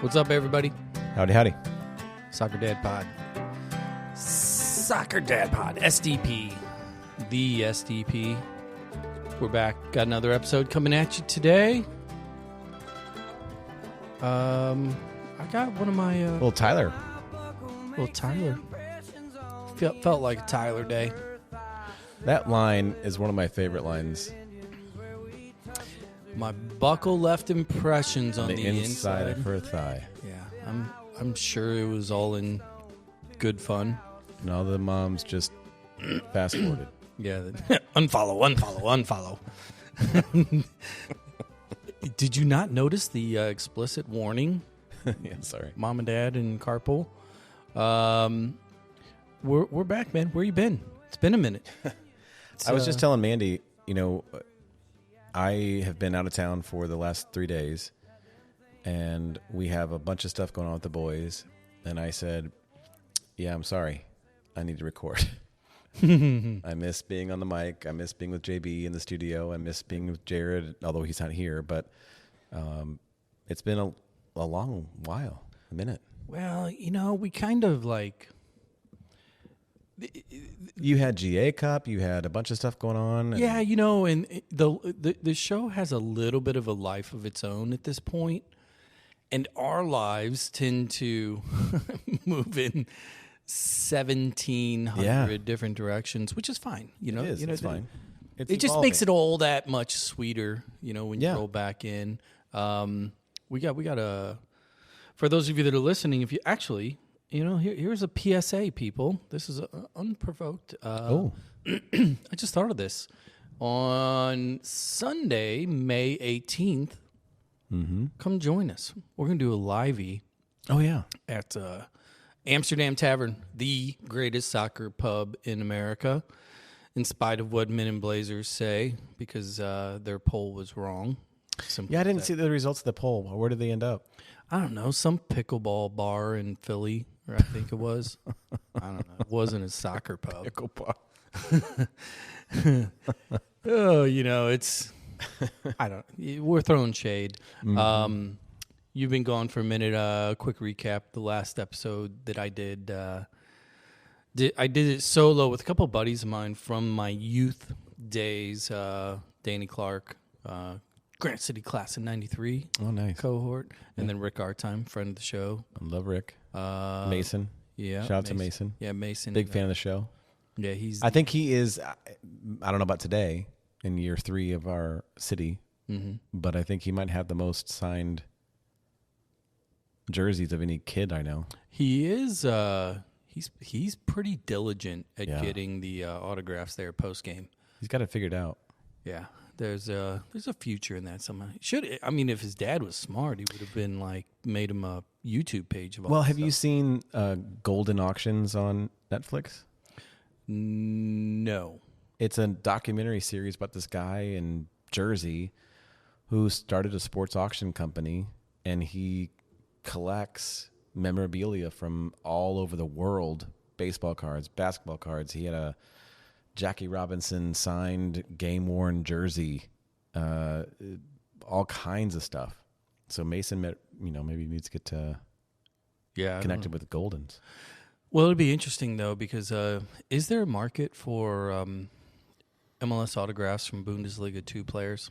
What's up, everybody? Howdy, howdy. Soccer Dad Pod. Soccer Dad Pod. SDP. The SDP. We're back. Got another episode coming at you today. I got one of my... Little Tyler. Felt like a Tyler day. That line is one of my favorite lines. My buckle left impressions on the inside of her thigh. Yeah, I'm sure it was all in good fun. And all the moms just fast forwarded. Yeah, unfollow. Did you not notice the explicit warning? Yeah, sorry. Mom and Dad in carpool. We're back, man. Where you been? It's been a minute. I was just telling Mandy, I have been out of town for the last 3 days, and we have a bunch of stuff going on with the boys. And I said, yeah, I'm sorry. I need to record. I miss being on the mic. I miss being with JB in the studio. I miss being with Jared, although he's not here. But it's been a long while, a minute. Well, we kind of like... You had GA Cup. You had a bunch of stuff going on. Yeah, and the show has a little bit of a life of its own at this point, and our lives tend to move in 1,700 different directions, which is fine. It is. It's fine. It just makes it all that much sweeter, when you roll back in. We got a. For those of you that are listening, if you actually. Here's a PSA, people. This is unprovoked. I just thought of this. On Sunday, May 18th, come join us. We're going to do a livey. Oh, yeah. At Amsterdam Tavern, the greatest soccer pub in America, in spite of what Men in Blazers say, because their poll was wrong. Yeah, I didn't see the results of the poll. Where did they end up? I don't know. Some pickleball bar in Philly. Or I think it was. I don't know. It wasn't a soccer pub. Pickle bar. It's. I don't. We're throwing shade. Mm-hmm. You've been gone for a minute. Quick recap: the last episode that I did, I did it solo with a couple of buddies of mine from my youth days. Danny Clark, Grant City class in '93. Oh, nice cohort, and then Rick Artime, friend of the show. I love Rick. Mason. Yeah. Shout out to Mason. Yeah, Mason. Big fan of the show. Yeah, I think he is, I don't know about today, in year 3 of our city, but I think he might have the most signed jerseys of any kid I know. He is, he's pretty diligent at getting the autographs there post-game. He's got it figured out. Yeah. There's a future in that somehow. If his dad was smart, he would have been made him a YouTube page of all. Well, have you seen Golden Auctions on Netflix? No. It's a documentary series about this guy in Jersey who started a sports auction company, and he collects memorabilia from all over the world, baseball cards, basketball cards. He had a Jackie Robinson signed game-worn jersey, all kinds of stuff. So Mason, maybe needs to get connected with the Goldens. Well, it'd be interesting, though, because is there a market for MLS autographs from Bundesliga 2 players?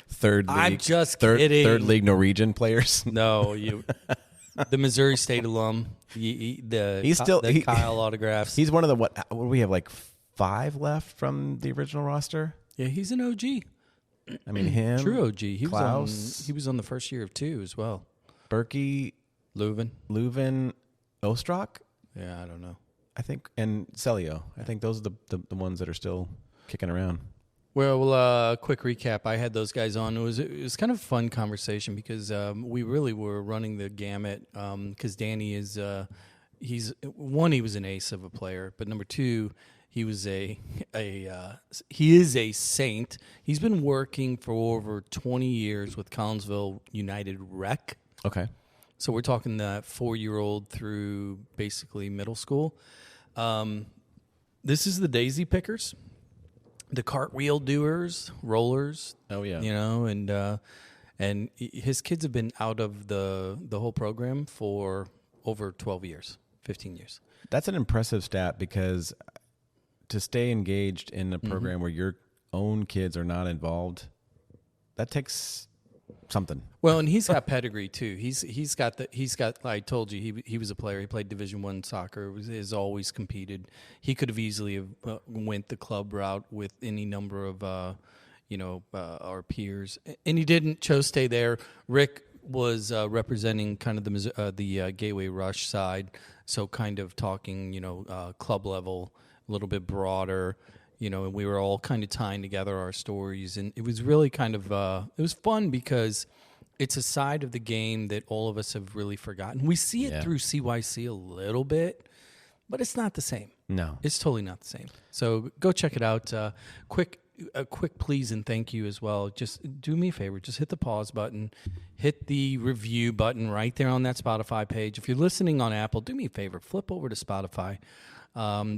Third league. I'm just kidding. Third league Norwegian players. No, the Missouri State alum. The Kyle autographs. He's one of the what do we have, 5 left from the original roster? Yeah, he's an OG. I mean, him. True OG. He Klaus, was on the first year of 2 as well. Berkey, Leuven, Ostrak. Yeah, I don't know. I think, and Celio. I think those are the ones that are still kicking around. Well, quick recap. I had those guys on. It was kind of a fun conversation because we really were running the gamut. Because Danny is he was an ace of a player, but number 2, he was he is a saint. He's been working for over 20 years with Collinsville United Rec. Okay. So we're talking the 4-year-old through basically middle school. This is the daisy pickers. The cartwheel doers, rollers. Oh, yeah. And And his kids have been out of the whole program for over 12 years, 15 years. That's an impressive stat, because to stay engaged in a program where your own kids are not involved, that takes something. Well, and he's got pedigree too. He's got. I told you he was a player. He played Division I soccer. Has always competed. He could have easily have went the club route with any number of our peers, and he didn't. Chose to stay there. Rick was representing kind of the Gateway Rush side, so kind of talking club level, a little bit broader. And we were all kind of tying together our stories, and it was really kind of it was fun, because it's a side of the game that all of us have really forgotten. We see it through CYC a little bit, but it's not the same. No, it's totally not the same. So go check it out. A quick please and thank you as well. Just do me a favor. Just hit the pause button, hit the review button right there on that Spotify page. If you're listening on Apple, do me a favor. Flip over to Spotify.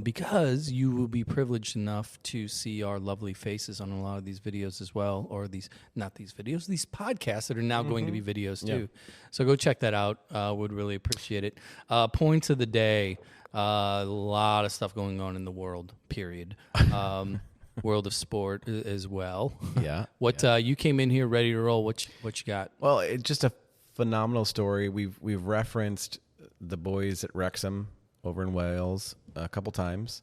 Because you will be privileged enough to see our lovely faces on a lot of these videos as well, or these podcasts that are now going to be videos too. So go check that out. Would really appreciate it. Points of the day. A lot of stuff going on in the world, period. World of sport as well. Yeah. You came in here ready to roll. What you got? Well, it's just a phenomenal story. We've referenced the boys at Wrexham over in Wales a couple times,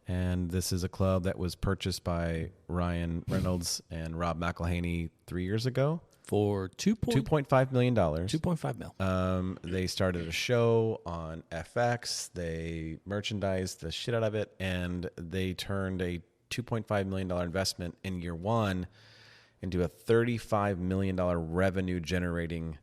and this is a club that was purchased by Ryan Reynolds and Rob McElhaney 3 years ago for $2.5 million. $2.5 million. They started a show on FX. They merchandised the shit out of it, and they turned a $2.5 million investment in year one into a $35 million revenue generating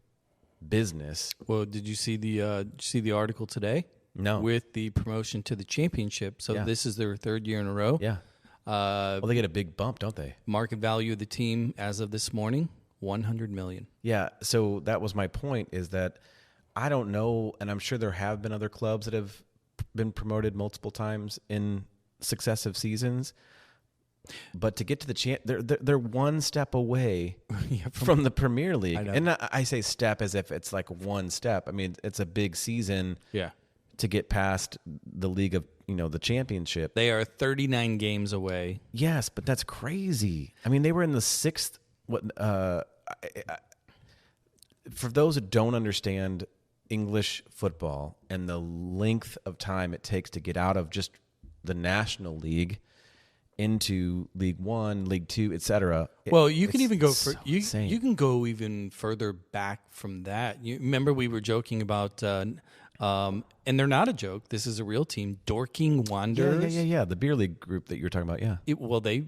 business. Well, did you see the article today? No. With the promotion to the championship. So this is their third year in a row. Yeah. Well, they get a big bump, don't they? Market value of the team as of this morning, $100 million. Yeah. So that was my point, is that I don't know, and I'm sure there have been other clubs that have been promoted multiple times in successive seasons. But to get to the they're one step away from the Premier League. And I say step as if it's like one step. I mean, it's a big season. Yeah. To get past the league of, the championship. They are 39 games away. Yes, but that's crazy. I mean, they were in the sixth. For those who don't understand English football and the length of time it takes to get out of just the National League into League One, League Two, etc. Well, you can even go for you insane. can go even further back from that. You remember we were joking about and they're not a joke. This is a real team, Dorking Wanderers. Yeah. The beer league group that you were talking about, yeah.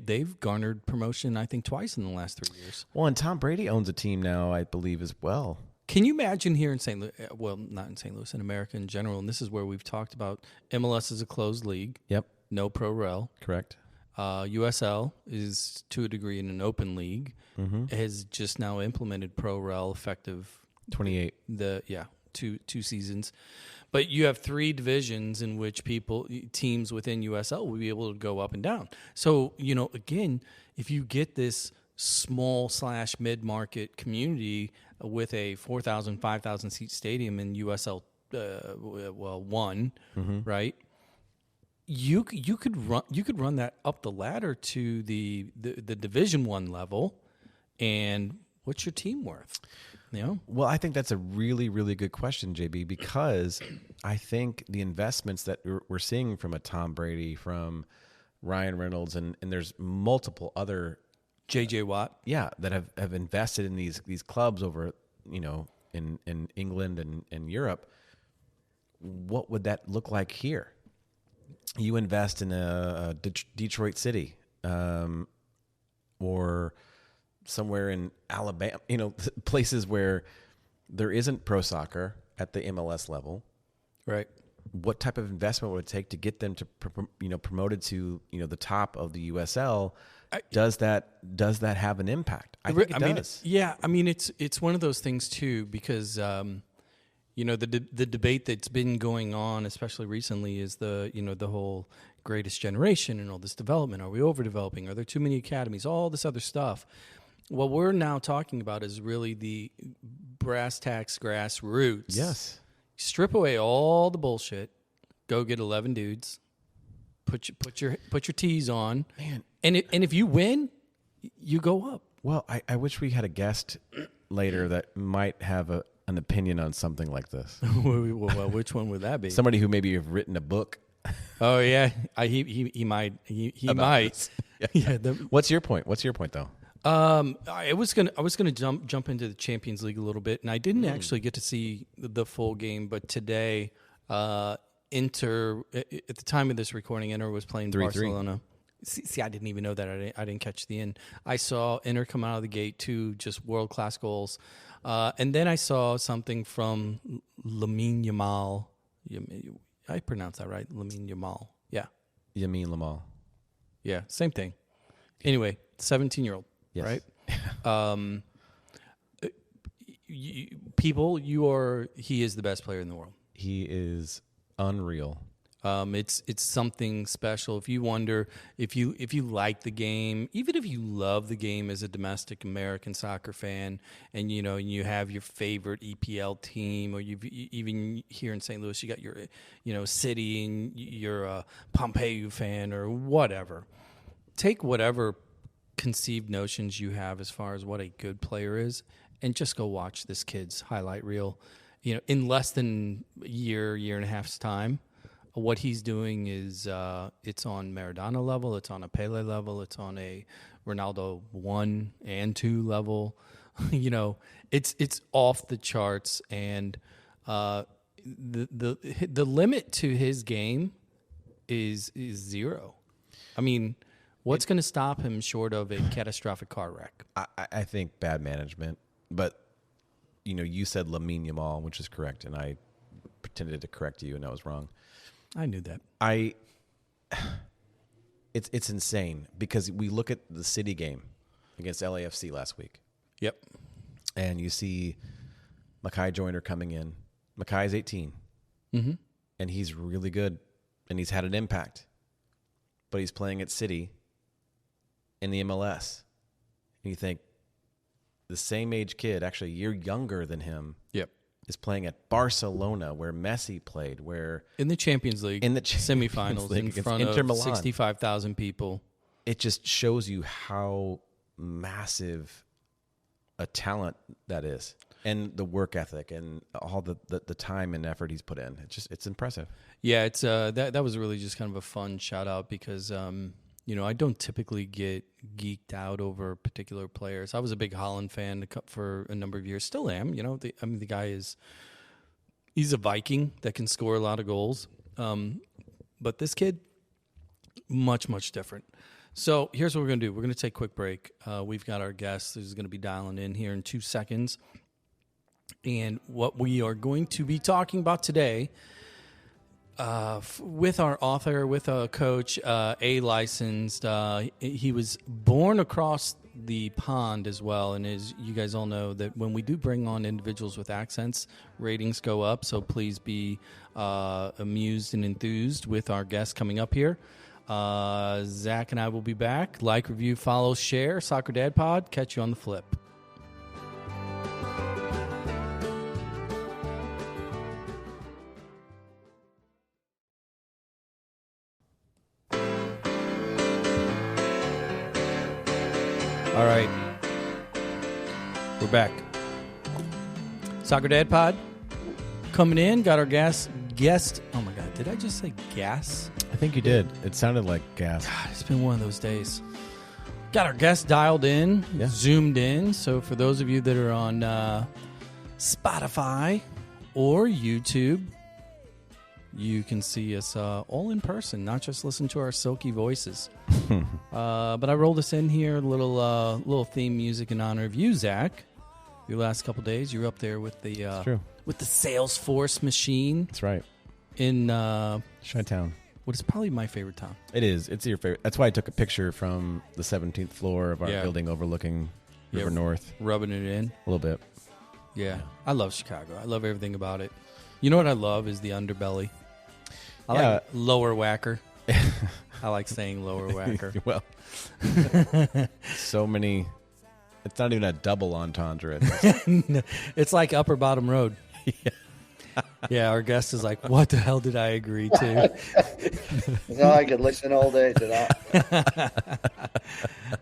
They've garnered promotion, I think, twice in the last 3 years. Well, and Tom Brady owns a team now, I believe, as well. Can you imagine here in St. Louis? Well, not in St. Louis, in America in general, and this is where we've talked about MLS is a closed league. Yep. No pro rel. Correct. USL is, to a degree, in an open league. Mm-hmm. Has just now implemented pro rel effective 28. Two seasons. But you have three divisions in which teams within USL will be able to go up and down. So, again, if you get this small / mid-market community with a 4,000, 5,000 seat stadium in USL, one, right? You could run that up the ladder to the Division I level, and what's your team worth? Well, I think that's a really, really good question, JB, because I think the investments that we're seeing from a Tom Brady, from Ryan Reynolds, and there's multiple other JJ Watt, that have invested in these clubs over, in England and Europe. What would that look like here? You invest in a Detroit City, or somewhere in Alabama, places where there isn't pro soccer at the MLS level. Right. What type of investment would it take to get them to, promoted to, the top of the USL? Does that have an impact? I think it does. Yeah. I mean, it's one of those things too, because, the debate that's been going on, especially recently, is the whole greatest generation and all this development. Are we overdeveloping? Are there too many academies? All this other stuff. What we're now talking about is really the brass tacks grassroots. Yes. Strip away all the bullshit. Go get 11 dudes. Put your tees on. Man. And if you win, you go up. Well, I wish we had a guest later that might have an opinion on something like this. Well, which one would that be? Somebody who maybe have written a book. Oh yeah, he might. He might. Yeah. What's your point? What's your point though? I was gonna jump into the Champions League a little bit, and I didn't actually get to see the full game. But today, Inter, at the time of this recording, Inter was playing 3-3. Barcelona. See, I didn't even know that. I didn't catch the end. I saw Inter come out of the gate, 2 just world class goals, and then I saw something from Lamine Yamal. I pronounce that right, Lamine Yamal. Yeah. Yamin Lamal. Yeah, same thing. Anyway, 17-year-old, Yes. right? He is the best player in the world. He is unreal. It's something special. If you wonder if you like the game, even if you love the game as a domestic American soccer fan, and you have your favorite EPL team, or even here in St. Louis, you got your city, and you're a Pompeu fan or whatever. Take whatever conceived notions you have as far as what a good player is, and just go watch this kid's highlight reel. In less than a year and a half's time. What he's doing is it's on Maradona level, it's on a Pele level, it's on a Ronaldo 1 and 2 level. It's off the charts, and the limit to his game is zero. I mean, what's going to stop him short of a catastrophic car wreck? I think bad management, but you said Lamine Yamal, which is correct, and I pretended to correct you, and I was wrong. I knew that. It's insane because we look at the City game against LAFC last week. Yep. And you see Makai Joyner coming in. Makai's 18. Mm-hmm. And he's really good, and he's had an impact. But he's playing at City in the MLS. And you think, the same age kid, actually a year younger than him, yep, is playing at Barcelona, where Messi played, where in the Champions League, semifinals, League in front of 65,000 people. It just shows you how massive a talent that is, and the work ethic, and all the time and effort he's put in. It's impressive. Yeah, it's that was really just kind of a fun shout out because I don't typically get geeked out over particular players. I was a big Haaland fan for a number of years. Still am. The guy he's a Viking that can score a lot of goals. But this kid, much, much different. So here's what we're going to do. We're going to take a quick break. We've got our guest who's going to be dialing in here in 2 seconds. And what we are going to be talking about today with our author, with a coach, licensed. He was born across the pond as well. And as you guys all know, that when we do bring on individuals with accents, ratings go up. So please be amused and enthused with our guest coming up here. Zach and I will be back. Like, review, follow, share. Soccer Dad Pod. Catch you on the flip. All right, we're back. Soccer Dad Pod coming in. Got our guest. Oh my God, did I just say gas? I think you did. It sounded like gas. God, it's been one of those days. Got our guest dialed in, zoomed in. So for those of you that are on Spotify or YouTube, you can see us all in person, not just listen to our silky voices. But I rolled us in here, a little theme music in honor of you, Zach. Your last couple days, you were up there with the Salesforce machine. That's right. In Chi-Town. What is probably my favorite town. It is. It's your favorite. That's why I took a picture from the 17th floor of our building overlooking River North. Rubbing it in. A little bit. Yeah. I love Chicago. I love everything about it. You know what I love is the underbelly. I like lower whacker. I like saying lower whacker. Well, so many It's not even a double entendre. It's like upper bottom road. Yeah, our guest is like, what the hell did I agree to? No, I could listen all day to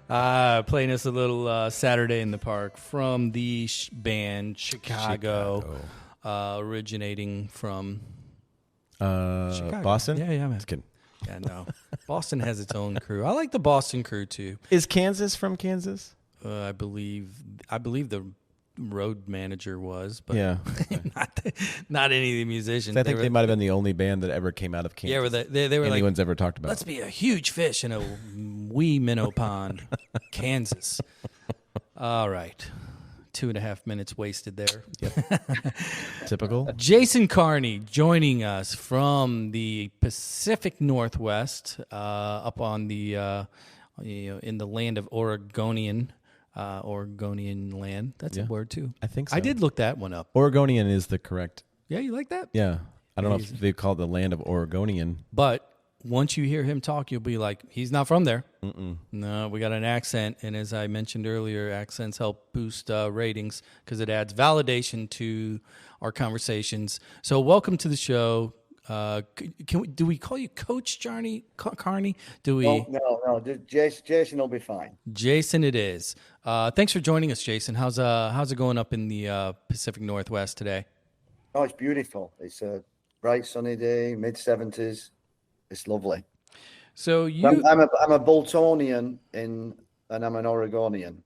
that. Playing us a little Saturday in the Park from the band Chicago. Originating from Chicago. Boston? Yeah, man. Just kidding. Yeah, no. Boston has its own crew. I like the Boston crew, too. Is Kansas from Kansas? I believe the road manager was, but not any of the musicians. I think they might have been the only band that ever came out of Kansas. Yeah, they were anyone's like, ever talked about. Let's be a huge fish in a wee minnow pond, Kansas. All right. 2.5 minutes wasted there. Yep. Typical. Jason Carney joining us from the Pacific Northwest, up on the in the land of Oregonian. Oregonian land. That's a word too. I think so. I did look that one up. Oregonian is the correct. Yeah, you like that? Yeah. I don't know if they call it the land of Oregonian. But once you hear him talk, you'll be like, he's not from there. Mm-mm. No, we got an accent. And as I mentioned earlier, accents help boost ratings because it adds validation to our conversations. So welcome to the show. Do we call you Coach Carney? Do we? No. Jason will be fine. Jason, it is. Thanks for joining us, Jason. How's it going up in the Pacific Northwest today? Oh, it's beautiful. It's a bright sunny day, mid-70s. It's lovely. So I'm a Boltonian and I'm an Oregonian.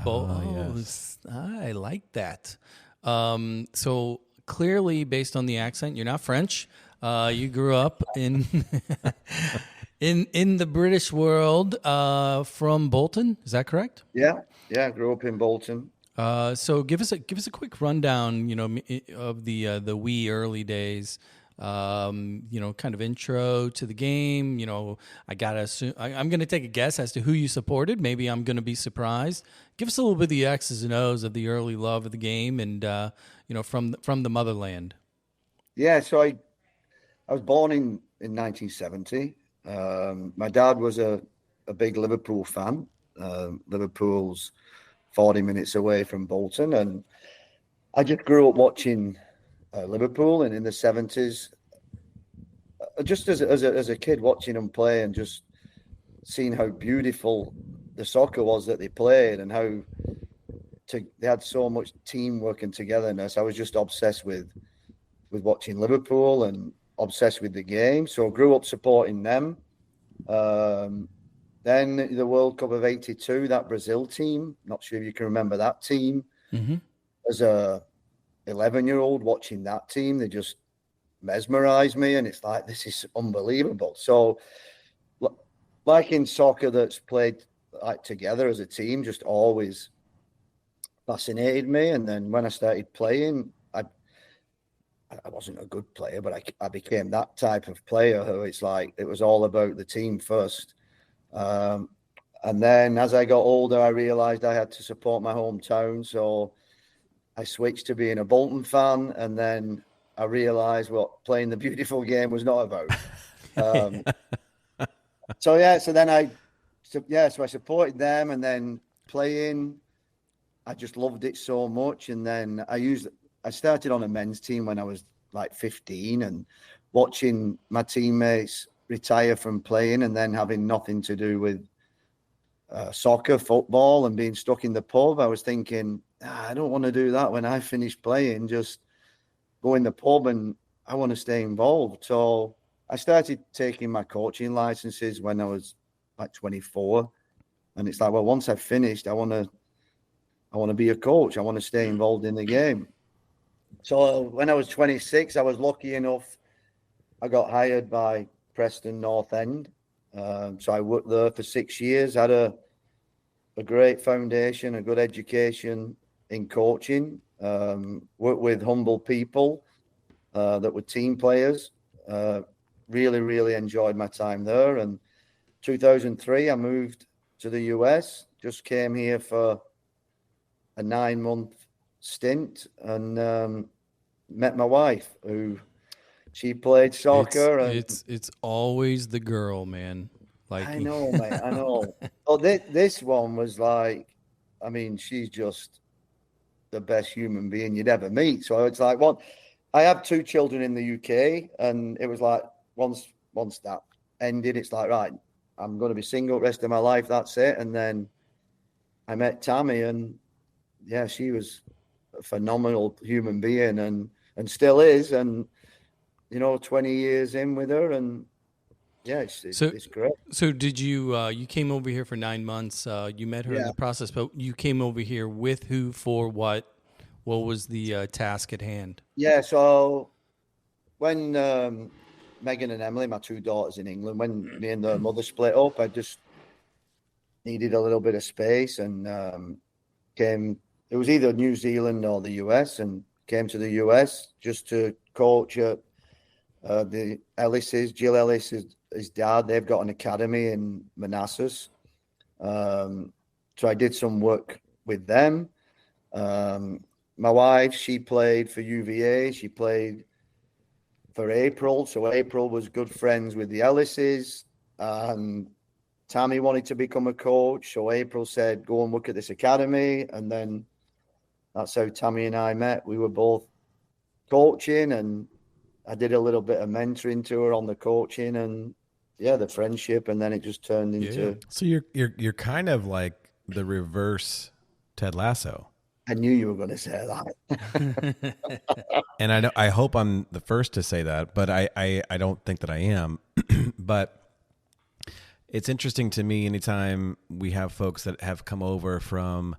Yes. I like that. So clearly, based on the accent, you're not French. You grew up in in the British world from Bolton. Is that correct? Yeah. I grew up in Bolton. So give us a quick rundown, of the wee early days. Kind of intro to the game. I gotta assume I'm gonna take a guess as to who you supported. Maybe I'm gonna be surprised. Give us a little bit of the X's and O's of the early love of the game, and from the motherland. Yeah, so I was born in 1970. My dad was a big Liverpool fan. Liverpool's 40 minutes away from Bolton, and I just grew up watching Liverpool, and in the 70s, just as a kid watching them play and just seeing how beautiful the soccer was that they played and how they had so much teamwork and togetherness. I was just obsessed with watching Liverpool and obsessed with the game. So I grew up supporting them. Then the World Cup of '82, that Brazil team, not sure if you can remember that team. Mm-hmm. As a 11-year-old watching that team, they just mesmerized me, and it's like, this is unbelievable. So like in soccer that's played like together as a team, just always fascinated me. And then when I started playing, I wasn't a good player, but I became that type of player who it's like it was all about the team first. And then as I got older, I realized I had to support my hometown. So I switched to being a Bolton fan, and then I realized what playing the beautiful game was not about. So I supported them, and then playing, I just loved it so much. And then I started on a men's team when I was like 15, and watching my teammates retire from playing and then having nothing to do with soccer, football, and being stuck in the pub, I was thinking, I don't want to do that when I finish playing, just go in the pub, and I want to stay involved. So I started taking my coaching licenses when I was like 24. And it's like, well, once I've finished, I want to be a coach. I want to stay involved in the game. So when I was 26, I was lucky enough. I got hired by Preston North End. So I worked there for 6 years, had a great foundation, a good education in coaching, worked with humble people that were team players. Really, really enjoyed my time there. And 2003, I moved to the US, just came here for a 9-month stint, and met my wife, who she played soccer. It's always the girl, man. Like I know, mate. I know. Oh, this one was like, I mean, she's just the best human being you'd ever meet. So it's like, I have 2 children in the UK, and it was like once that ended, it's like, right, I'm going to be single the rest of my life. That's it. And then I met Tammy, and yeah, she was a phenomenal human being, and still is. And 20 years in with her, and yeah, it's great. So did you you came over here for 9 months? You met her in the process, but you came over here with who, for what? What was the task at hand? Yeah, so when Megan and Emily, my 2 daughters in England, when me and their mother split up, I just needed a little bit of space, and came. It was either New Zealand or the US, and came to the US just to coach at the Ellis's. Jill Ellis, his dad, they've got an academy in Manassas. So I did some work with them. My wife, she played for UVA. She played for April. So April was good friends with the Ellises. And Tammy wanted to become a coach. So April said, go and look at this academy. And then that's how Tammy and I met. We were both coaching, and I did a little bit of mentoring to her on the coaching, and the friendship. And then it just turned into. So you're kind of like the reverse Ted Lasso. I knew you were going to say that. And I hope I'm the first to say that, but I don't think that I am. But it's interesting to me anytime we have folks that have come over from,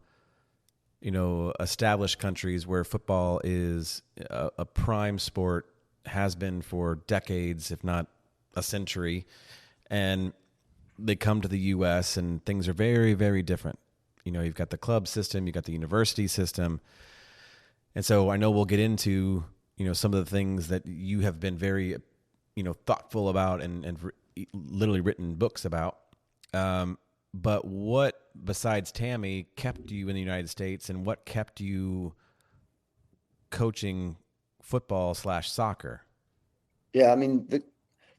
established countries where football is a prime sport, has been for decades, if not a century. And they come to the U.S. and things are very, very different. You've got the club system, you've got the university system. And so I know we'll get into, some of the things that you have been very, thoughtful about and literally written books about. But what, besides Tammy, kept you in the United States, and what kept you coaching football/soccer? Yeah, I mean,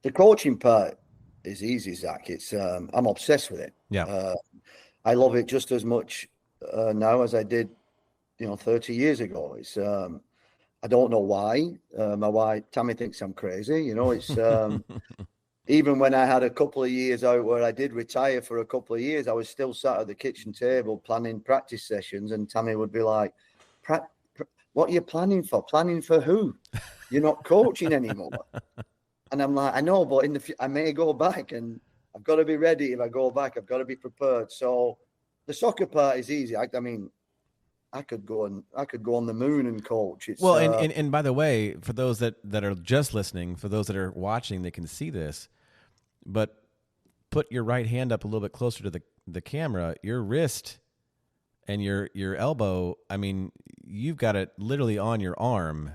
the coaching part is easy, Zach. It's I'm obsessed with it. Yeah. I love it just as much now as I did, 30 years ago. It's I don't know why. My wife, Tammy, thinks I'm crazy. It's even when I had a couple of years out where I did retire for a couple of years, I was still sat at the kitchen table planning practice sessions, and Tammy would be like, what are you planning for? Planning for who? You're not coaching anymore. And I'm like, I know, but I may go back, and I've got to be ready. If I go back, I've got to be prepared. So the soccer part is easy. I mean, I could go on the moon and coach. It's, and by the way, for those that are just listening, for those that are watching, they can see this, but put your right hand up a little bit closer to the camera. Your wrist and your elbow, I mean, you've got it literally on your arm.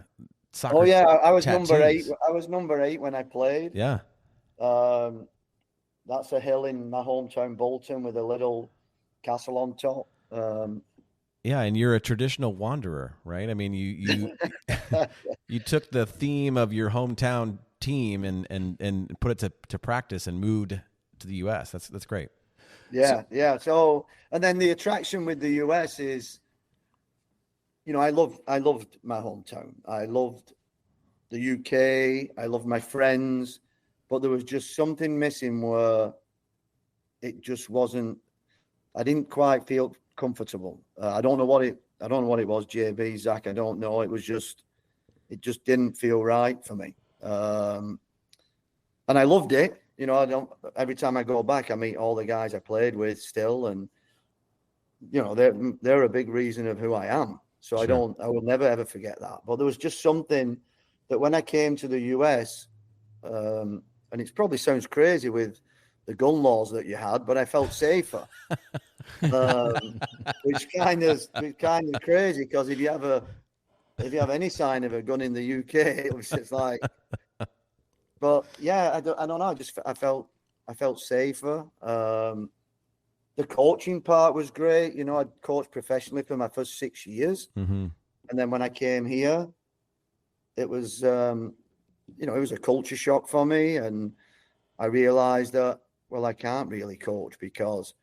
Soccer I was tattoos. number 8. I was number 8 when I played. Yeah. That's a hill in my hometown, Bolton, with a little castle on top. Yeah, and you're a traditional wanderer, right? I mean, you you took the theme of your hometown team and put it to practice and moved to the U.S. That's great. Yeah. So, and then the attraction with the U.S. is, I loved my hometown. I loved the UK. I loved my friends, but there was just something missing where it just wasn't. I didn't quite feel comfortable. I don't know what it was, JB, Zach. I don't know. It just didn't feel right for me. And I loved it. Every time I go back, I meet all the guys I played with still, and they're a big reason of who I am. So sure. I will never ever forget that. But there was just something that when I came to the US, and it probably sounds crazy with the gun laws that you had, but I felt safer. Which kind of crazy, because if you have any sign of a gun in the UK, it was just like. But yeah, I don't know. I felt safer. The coaching part was great. I'd coached professionally for my first 6 years, mm-hmm. and then when I came here, it was it was a culture shock for me, and I realized that I can't really coach because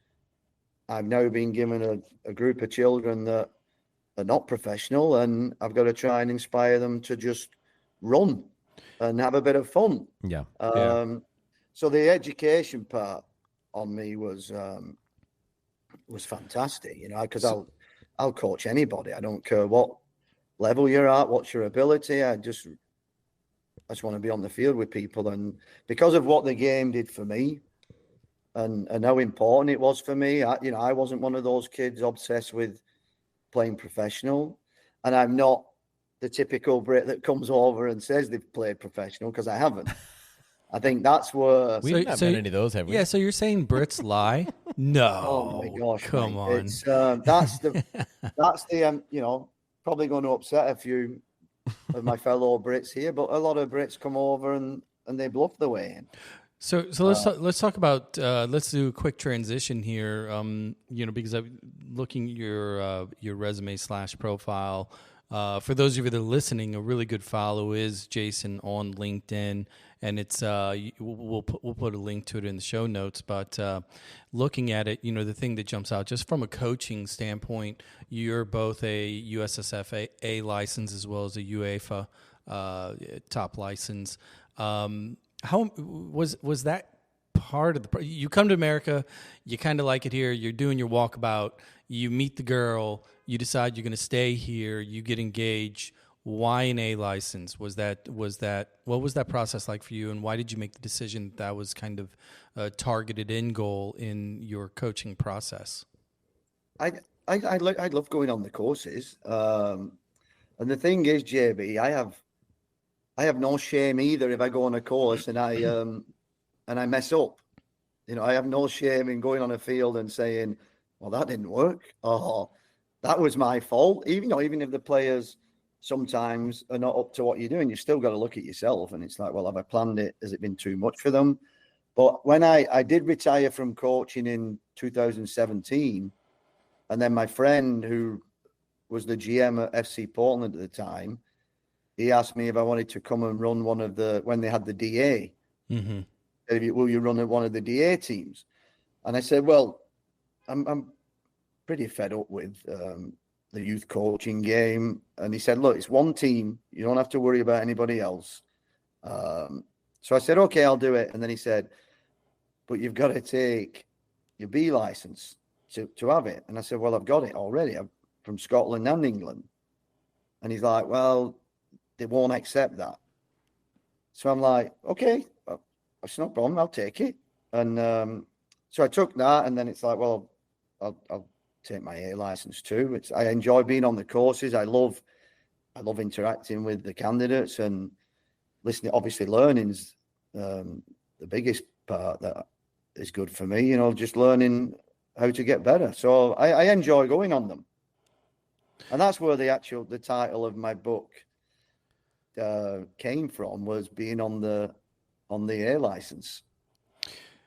I've now been given a group of children that are not professional, and I've got to try and inspire them to just run and have a bit of fun. Yeah. So the education part on me was fantastic, you know, because I'll coach anybody. I don't care what level you're at, what's your ability. I just want to be on the field with people, and because of what the game did for me, and how important it was for me, I wasn't one of those kids obsessed with playing professional, and I'm not the typical Brit that comes over and says they've played professional, because I haven't. I think that's where We've not met any of those, have we? Yeah, so you're saying Brits lie? No. Oh my gosh, come mate. on. It's that's the you know, probably going to upset a few of my fellow Brits here, but a lot of Brits come over and they bluff their way in. So let's talk about let's do a quick transition here. You know, because I'm looking at your resume / profile. For those of you that are listening, a really good follow is Jason on LinkedIn, and it's we'll put a link to it in the show notes. But looking at it, you know, the thing that jumps out just from a coaching standpoint, you're both a USSF A license as well as a UEFA top license. How was that part of the? You come to America, you kind of like it here. You're doing your walkabout. You meet the girl. You decide you're going to stay here. You get engaged. Why an A license? What was that process like for you? And why did you make the decision that was kind of a targeted end goal in your coaching process? I love going on the courses. And the thing is, JB, I have no shame either if I go on a course and I mess up. You know, I have no shame in going on a field and saying, well, that didn't work. Oh, that was my fault. Even if the players sometimes are not up to what you're doing, you still got to look at yourself. And it's like, well, have I planned it? Has it been too much for them? But when I did retire from coaching in 2017, and then my friend who was the GM at FC Portland at the time, he asked me if I wanted to come and run when they had the DA. Mm-hmm. Will you run one of the DA teams? And I said, well, I'm pretty fed up with the youth coaching game. And he said, look, it's one team. You don't have to worry about anybody else. So I said, okay, I'll do it. And then he said, but you've got to take your B license to have it. And I said, well, I've got it already. I'm from Scotland and England. And he's like, well, they won't accept that. So I'm like, okay, that's no problem. I'll take it. And so I took that, and then it's like, well, I'll take my A license too. I enjoy being on the courses. I love interacting with the candidates and listening. Obviously, learning's the biggest part that is good for me. You know, just learning how to get better. So I enjoy going on them, and that's where the title of my book came from, was being on the A license.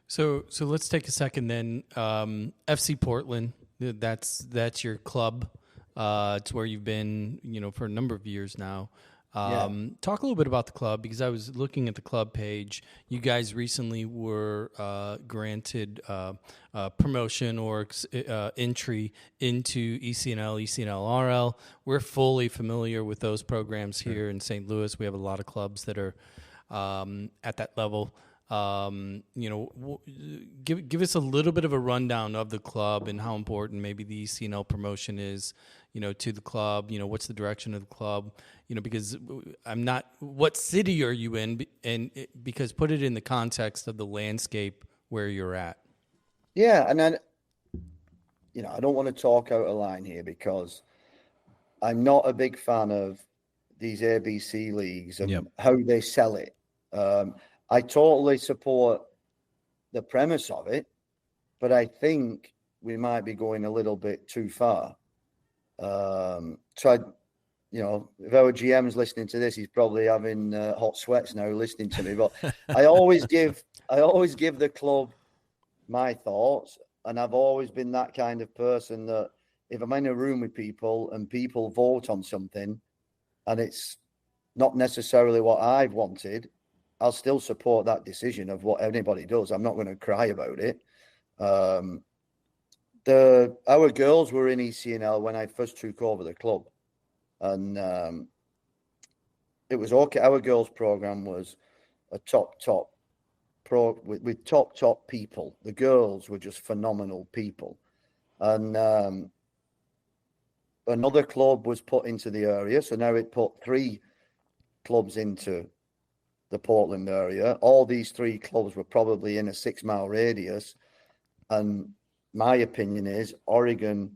So let's take a second then. FC Portland, that's your club. It's where you've been, you know, for a number of years now. Talk a little bit about the club, because I was looking at the club page. You guys recently were granted promotion or entry into ECNL, ECNL-RL. We're fully familiar with those programs here in St. Louis. We have a lot of clubs that are at that level. You know, give us a little bit of a rundown of the club and how important maybe the ECNL promotion is, you know, to the club. You know, what's the direction of the club? You know, because what city are you in? And because put it in the context of the landscape where you're at. Yeah, and then, you know, I don't want to talk out of line here, because I'm not a big fan of these ABC leagues and how they sell it. I totally support the premise of it, but I think we might be going a little bit too far. You know, if our GM's listening to this, he's probably having hot sweats now listening to me. But I always give the club my thoughts, and I've always been that kind of person that if I'm in a room with people and people vote on something, and it's not necessarily what I've wanted, I'll still support that decision of what anybody does. I'm not going to cry about it. Our girls were in ECNL when I first took over the club, and it was okay. Our girls program was a top pro with top people. The girls were just phenomenal people, and another club was put into the area. So now it put 3 clubs into the Portland area. All these 3 clubs were probably in a 6-mile radius, and my opinion is Oregon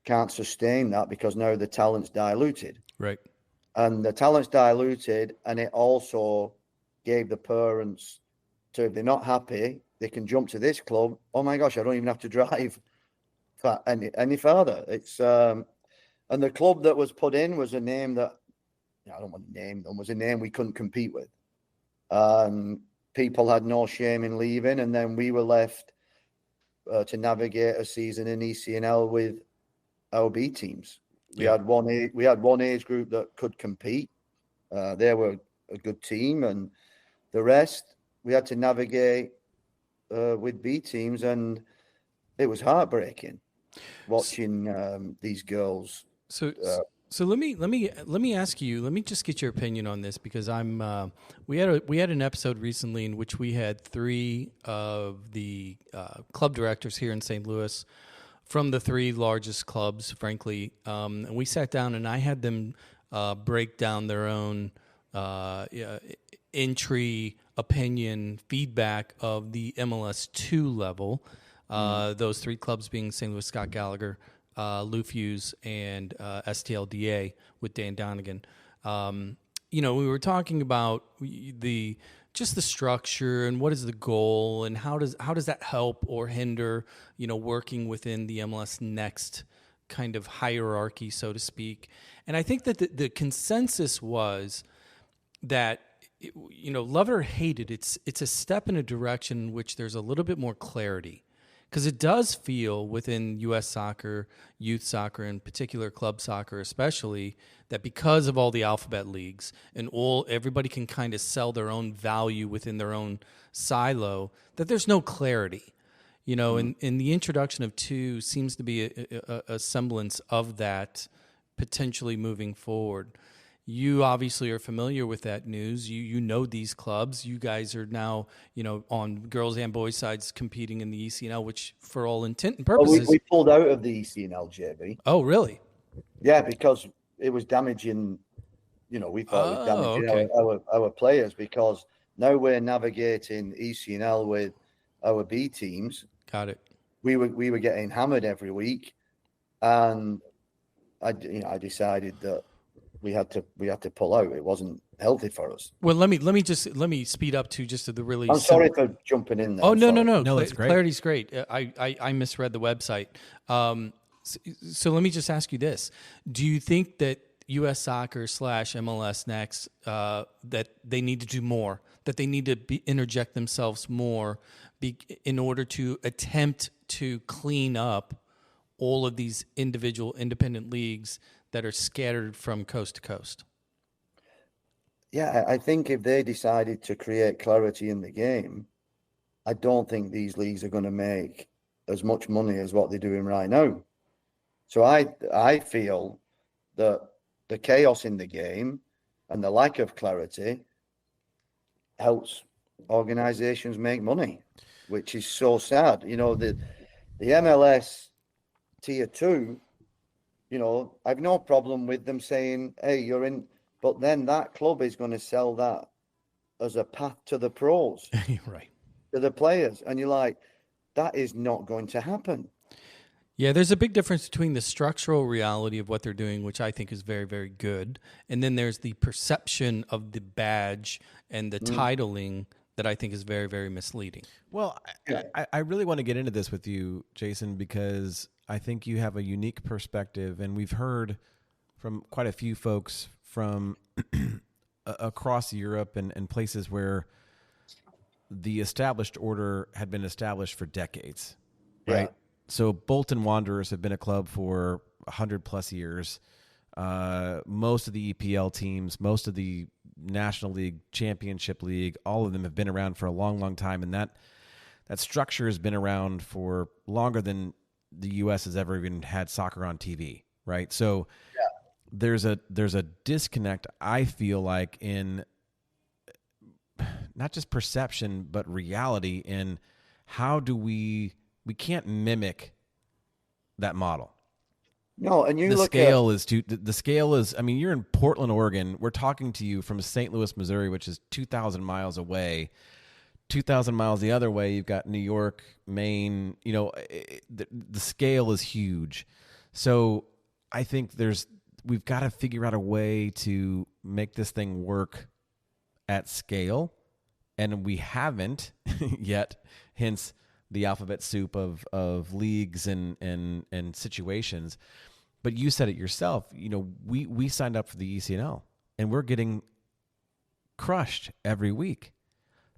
can't sustain that because now the talent's diluted. Right. And the talent's diluted, and it also gave the parents to, if they're not happy, they can jump to this club. Oh my gosh, I don't even have to drive any further. It's and the club that was put in was a name that, I don't want to name them, was a name we couldn't compete with. People had no shame in leaving, and then we were left to navigate a season in ECNL with our B teams. We had one age group that could compete. They were a good team, and the rest we had to navigate with B teams, and it was heartbreaking watching these girls. So let me ask you. Let me just get your opinion on this, because we had an episode recently in which we had 3 of the club directors here in St. Louis from the 3 largest clubs, frankly, and we sat down and I had them break down their own entry opinion feedback of the MLS 2 level. Those 3 clubs being St. Louis Scott Gallagher, Lou Fuse, and STLDA with Dan Donegan. We were talking about the structure and what is the goal and how does that help or hinder, working within the MLS Next kind of hierarchy, so to speak. And I think that the consensus was that, love it or hate it, it's a step in a direction in which there's a little bit more clarity. Because it does feel within U.S. soccer, youth soccer, in particular club soccer especially, that because of all the alphabet leagues and everybody can kind of sell their own value within their own silo, that there's no clarity. And the introduction of 2 seems to be a semblance of that potentially moving forward. You obviously are familiar with that news. You know these clubs. You guys are now, on girls and boys sides competing in the ECNL, which for all intent and purposes... we pulled out of the ECNL, JB. Oh, really? Yeah, because it was damaging, we thought it was damaging our players, because now we're navigating ECNL with our B teams. Got it. We were getting hammered every week, and I decided that we had to pull out. It wasn't healthy for us. Well, let me speed up to just the really. I'm sorry for jumping in there. Oh, no. That's great. Clarity's great. I misread the website. So let me just ask you this: do you think that U.S. Soccer / MLS Next that they need to do more? That they need to interject themselves more in order to attempt to clean up all of these individual independent leagues that are scattered from coast to coast? Yeah, I think if they decided to create clarity in the game, I don't think these leagues are going to make as much money as what they're doing right now. So I feel that the chaos in the game and the lack of clarity helps organizations make money, which is so sad. The MLS Tier 2, I've no problem with them saying, hey, you're in, but then that club is going to sell that as a path to the pros, right? To the players. And you're like, that is not going to happen. Yeah, there's a big difference between the structural reality of what they're doing, which I think is very, very good, and then there's the perception of the badge and the titling that I think is very, very misleading. Well, I really want to get into this with you, Jason, because I think you have a unique perspective, and we've heard from quite a few folks from across Europe and places where the established order had been established for decades, right? Yeah. So Bolton Wanderers have been a club for 100+ years. Most of the EPL teams, most of the National League, Championship League, all of them have been around for a long, long time, and that structure has been around for longer than the U.S. has ever even had soccer on TV, right? So there's a disconnect, I feel like, in not just perception but reality. In how do we can't mimic that model. No, and the scale is. I mean, you're in Portland, Oregon. We're talking to you from St. Louis, Missouri, which is 2,000 miles away. 2,000 miles the other way, you've got New York, Maine. You know, the scale is huge. So I think we've got to figure out a way to make this thing work at scale, and we haven't yet. Hence the alphabet soup of leagues and situations. But you said it yourself. You know, we signed up for the ECNL, and we're getting crushed every week.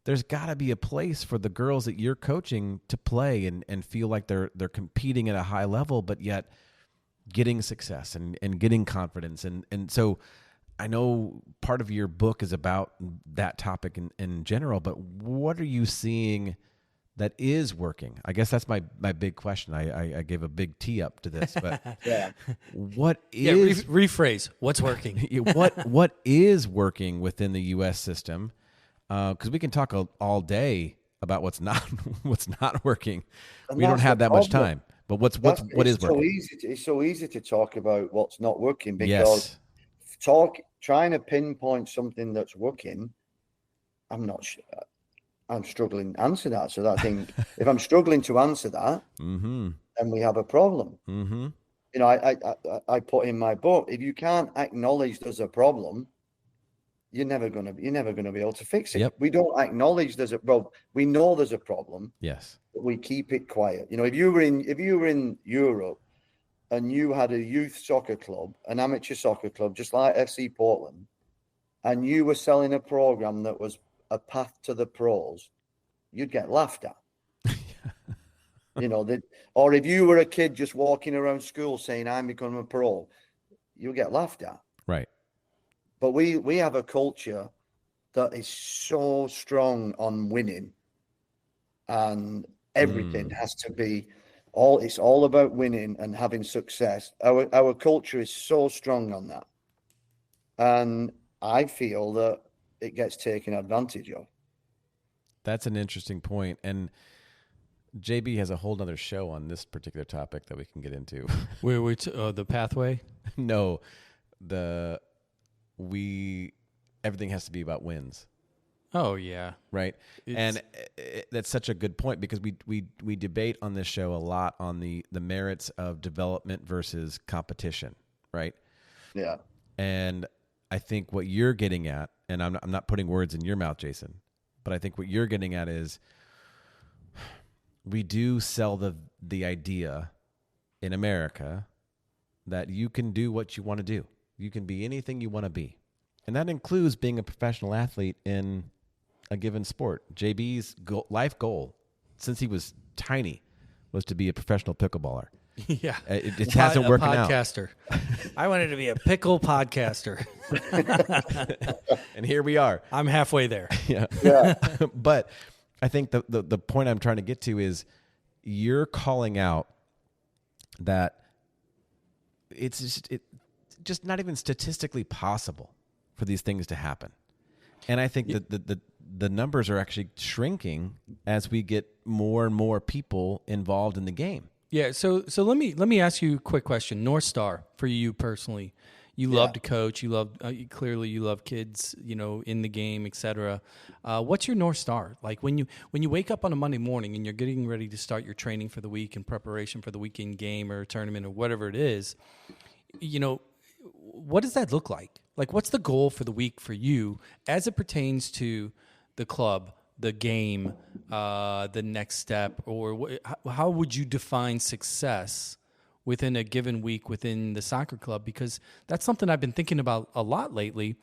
There's got to be a place for the girls that you're coaching to play and feel like they're competing at a high level, but yet getting success and getting confidence. And so I know part of your book is about that topic in general, but what are you seeing that is working? I guess that's my big question. I gave a big tee up to this, but what is rephrase? What's working? what is working within the U.S. system? Because we can talk all day about what's not working. And we don't have that much time. But what is working? It's so easy to talk about what's not working because trying to pinpoint something that's working, I'm not sure. I'm struggling to answer that. So I think if I'm struggling to answer that, then we have a problem. You know, I put in my book, if you can't acknowledge there's a problem, you're never gonna be able to fix it. Yep. We don't acknowledge there's a problem. We know there's a problem. Yes. But we keep it quiet. You know, if you were in Europe and you had a youth soccer club, an amateur soccer club, just like FC Portland, and you were selling a program that was a path to the pros, you'd get laughed at. You know, or if you were a kid just walking around school saying, I'm becoming a pro, you'll get laughed at. Right. But we have a culture that is so strong on winning, and everything has to be it's all about winning and having success. Our culture is so strong on that. And I feel that it gets taken advantage of. That's an interesting point. And JB has a whole other show on this particular topic that we can get into. The pathway? No, everything has to be about wins. Oh yeah, right. And that's such a good point because we debate on this show a lot on the merits of development versus competition, right? Yeah. And I think what you're getting at, and I'm not putting words in your mouth, Jason, but I think what you're getting at is we do sell the idea in America that you can do what you want to do. You can be anything you want to be. And that includes being a professional athlete in a given sport. JB's life goal since he was tiny was to be a professional pickleballer. Yeah. It hasn't worked out. Podcaster. I wanted to be a pickle podcaster. And here we are. I'm halfway there. Yeah. But I think the point I'm trying to get to is you're calling out that it's just not even statistically possible for these things to happen. And I think that the numbers are actually shrinking as we get more and more people involved in the game. Yeah. So let me ask you a quick question. North Star for you personally. You love to coach. You love clearly you love kids, you know, in the game, etc. What's your North Star? Like when you wake up on a Monday morning and you're getting ready to start your training for the week in preparation for the weekend game or tournament or whatever it is, you know, what does that look like? Like, what's the goal for the week for you as it pertains to the club, the game, the next step, or how would you define success within a given week within the soccer club? Because that's something I've been thinking about a lot lately.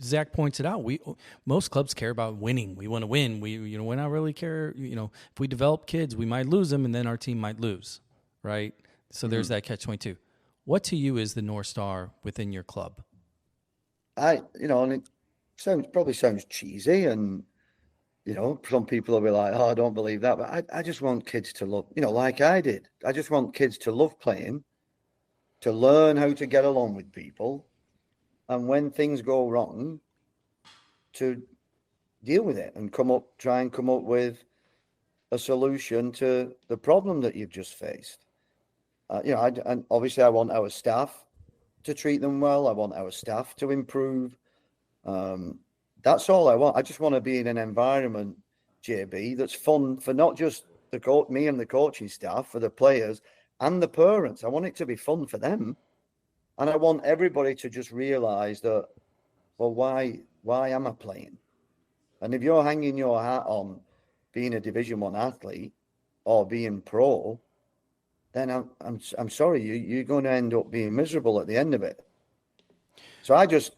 Zach points it out. Most clubs care about winning. We want to win. We're not really care. You know, if we develop kids, we might lose them, and then our team might lose, right? So there's that catch-22. What to you is the North Star within your club? And it probably sounds cheesy, and some people will be like, oh, I don't believe that. But I just want kids to love, like I did. I just want kids to love playing, to learn how to get along with people. And when things go wrong, to deal with it and try and come up with a solution to the problem that you've just faced. And obviously I want our staff to treat them well. I want our staff to improve. That's all I want. I just want to be in an environment, JB, that's fun for not just me and the coaching staff, for the players and the parents. I want it to be fun for them. And I want everybody to just realize that, well, why am I playing? And if you're hanging your hat on being a Division 1 athlete or being pro, then I'm sorry, you're going to end up being miserable at the end of it. So I just,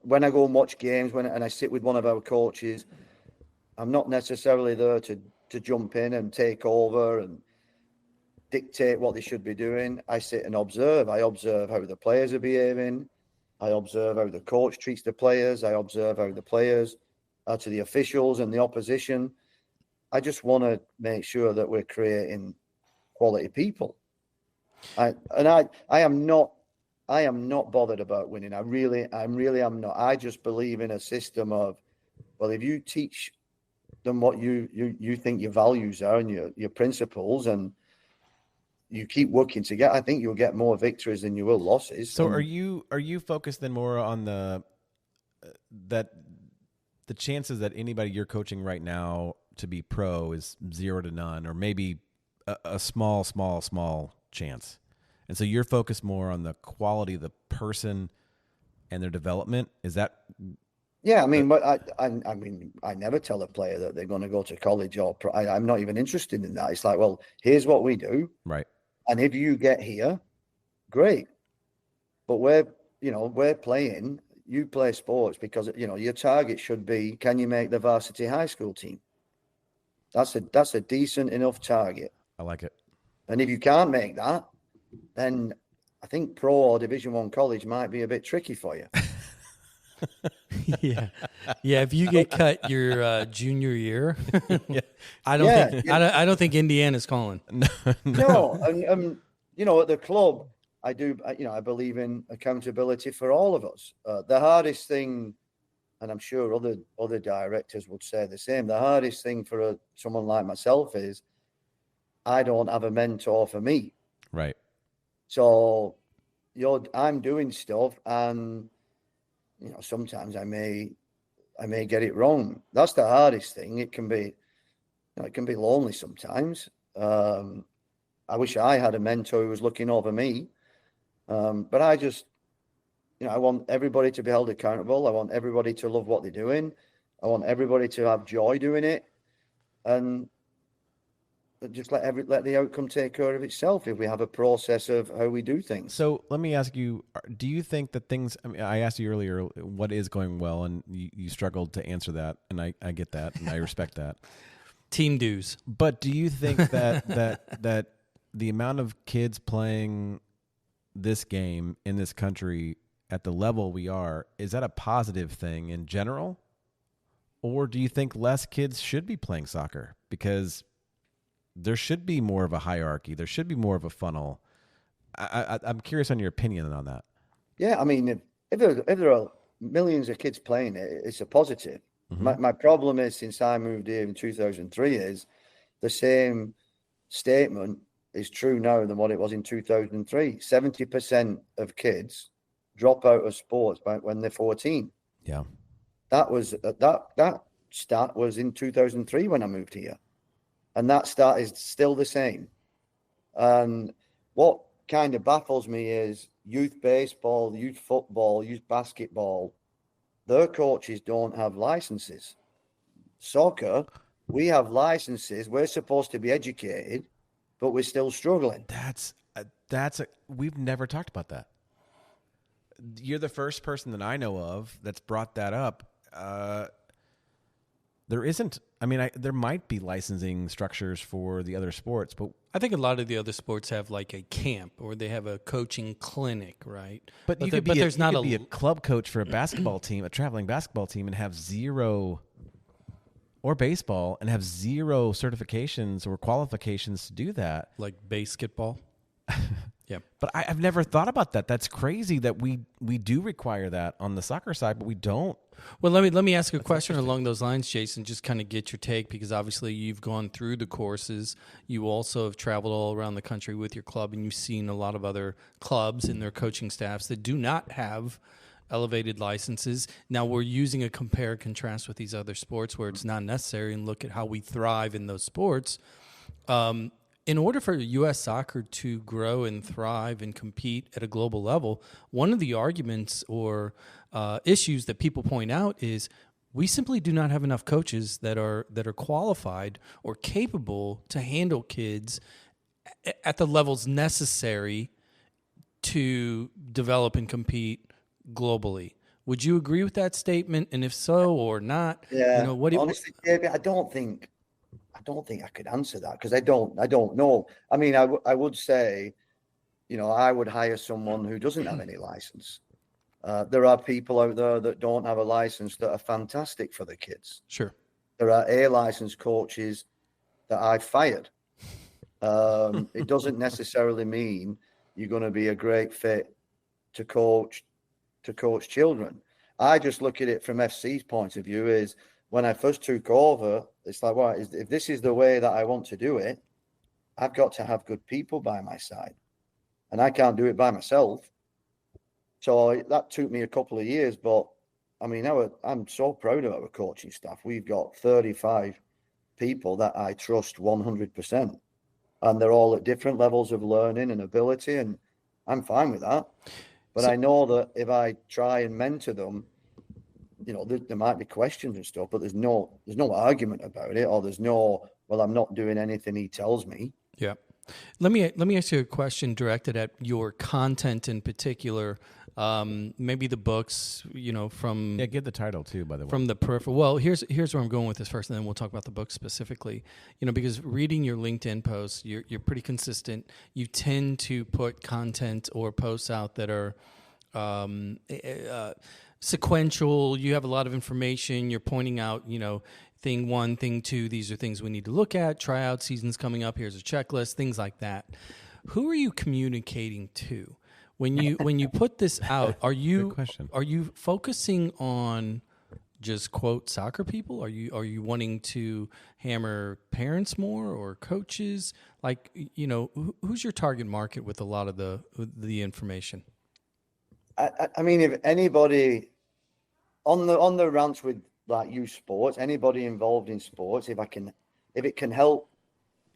when I go and watch games, and I sit with one of our coaches, I'm not necessarily there to jump in and take over and dictate what they should be doing. I sit and observe. I observe how the players are behaving. I observe how the coach treats the players. I observe how the players are to the officials and the opposition. I just want to make sure that we're creating quality people. I am not bothered about winning. I really am not. I just believe in a system of, well, if you teach them what you think your values are and your principles, and you keep working together, I think you'll get more victories than you will losses. So are you focused then more on the chances that anybody you're coaching right now to be pro is 0 to none, or maybe a small chance? And so you're focused more on the quality of the person and their development. Is that? Yeah, I mean, but I never tell a player that they're going to go to college or pro. I'm not even interested in that. It's like, well, here's what we do, right? And if you get here, great. But we're playing. You play sports because your target should be, can you make the varsity high school team? That's a decent enough target. I like it. And if you can't make that, then I think pro or Division 1 college might be a bit tricky for you. Yeah. If you get cut your junior year, I don't think Indiana's calling. No, and at the club, I believe in accountability for all of us. The hardest thing, and I'm sure other directors would say the same, the hardest thing for someone like myself is I don't have a mentor for me. Right. So I'm doing stuff, and sometimes I may get it wrong. That's the hardest thing. It can be lonely sometimes. I wish I had a mentor who was looking over me. But I just, I want everybody to be held accountable. I want everybody to love what they're doing. I want everybody to have joy doing it, and just let the outcome take care of itself if we have a process of how we do things. So let me ask you, do you think that things, I asked you earlier what is going well, and you struggled to answer that, and I get that, and I respect that. Team dues. But do you think that the amount of kids playing this game in this country at the level we are, is that a positive thing in general? Or do you think less kids should be playing soccer? Because there should be more of a hierarchy. There should be more of a funnel. I'm curious on your opinion on that. Yeah, I mean, if there are millions of kids playing it, it's a positive. Mm-hmm. My problem is, since I moved here in 2003, is the same statement is true now than what it was in 2003. 70% of kids drop out of sports when they're 14. Yeah, that stat was in 2003 when I moved here, and that stat is still the same. And what kind of baffles me is youth baseball, youth football, youth basketball, their coaches don't have licenses. Soccer, we have licenses. We're supposed to be educated, but we're still struggling. We've never talked about that. You're the first person that I know of that's brought that up. There isn't I mean, there might be licensing structures for the other sports, but I think a lot of the other sports have like a camp or they have a coaching clinic, right? But you could be a club coach for a basketball team, a traveling basketball team, and have zero, or baseball, and have zero certifications or qualifications to do that. Like basketball. Yeah. But I've never thought about that. That's crazy that we do require that on the soccer side, but we don't. Well, let me ask you a question along those lines, Jason, just kind of get your take, because obviously you've gone through the courses. You also have traveled all around the country with your club, and you've seen a lot of other clubs and their coaching staffs that do not have elevated licenses. Now we're using a compare and contrast with these other sports where it's not necessary, and look at how we thrive in those sports. In order for U.S. soccer to grow and thrive and compete at a global level, one of the arguments or issues that people point out is we simply do not have enough coaches that are qualified or capable to handle kids at the levels necessary to develop and compete globally. Would you agree with that statement? And if so or not, yeah. Honestly, David, I don't think I could answer that, because I don't know. I mean, I would say, I would hire someone who doesn't have any license. There are people out there that don't have a license that are fantastic for the kids. Sure. There are A-licensed coaches that I've fired. It doesn't necessarily mean you're going to be a great fit to coach children. I just look at it from FC's point of view is, when I first took over, it's like, well, if this is the way that I want to do it, I've got to have good people by my side. And I can't do it by myself. So that took me a couple of years. But, I mean, I'm so proud of our coaching staff. We've got 35 people that I trust 100%. And they're all at different levels of learning and ability. And I'm fine with that. But I know that if I try and mentor them, there might be questions and stuff, but there's no argument about it, or there's no, well, I'm not doing anything he tells me. Yeah. Let me ask you a question directed at your content in particular. Maybe the books, from give the title too, by the way. From the peripheral. Well, here's where I'm going with this first, and then we'll talk about the book specifically. Because reading your LinkedIn posts, you're pretty consistent. You tend to put content or posts out that are sequential. You have a lot of information. You're pointing out, thing one, thing two, these are things we need to look at. Tryout season's coming up. Here's a checklist, things like that. Who are you communicating to when you put this out? Are you focusing on just quote soccer people? Are you wanting to hammer parents more or coaches? Like, who's your target market with a lot of the information? I mean, if anybody on the rants with like youth sports, anybody involved in sports, if it can help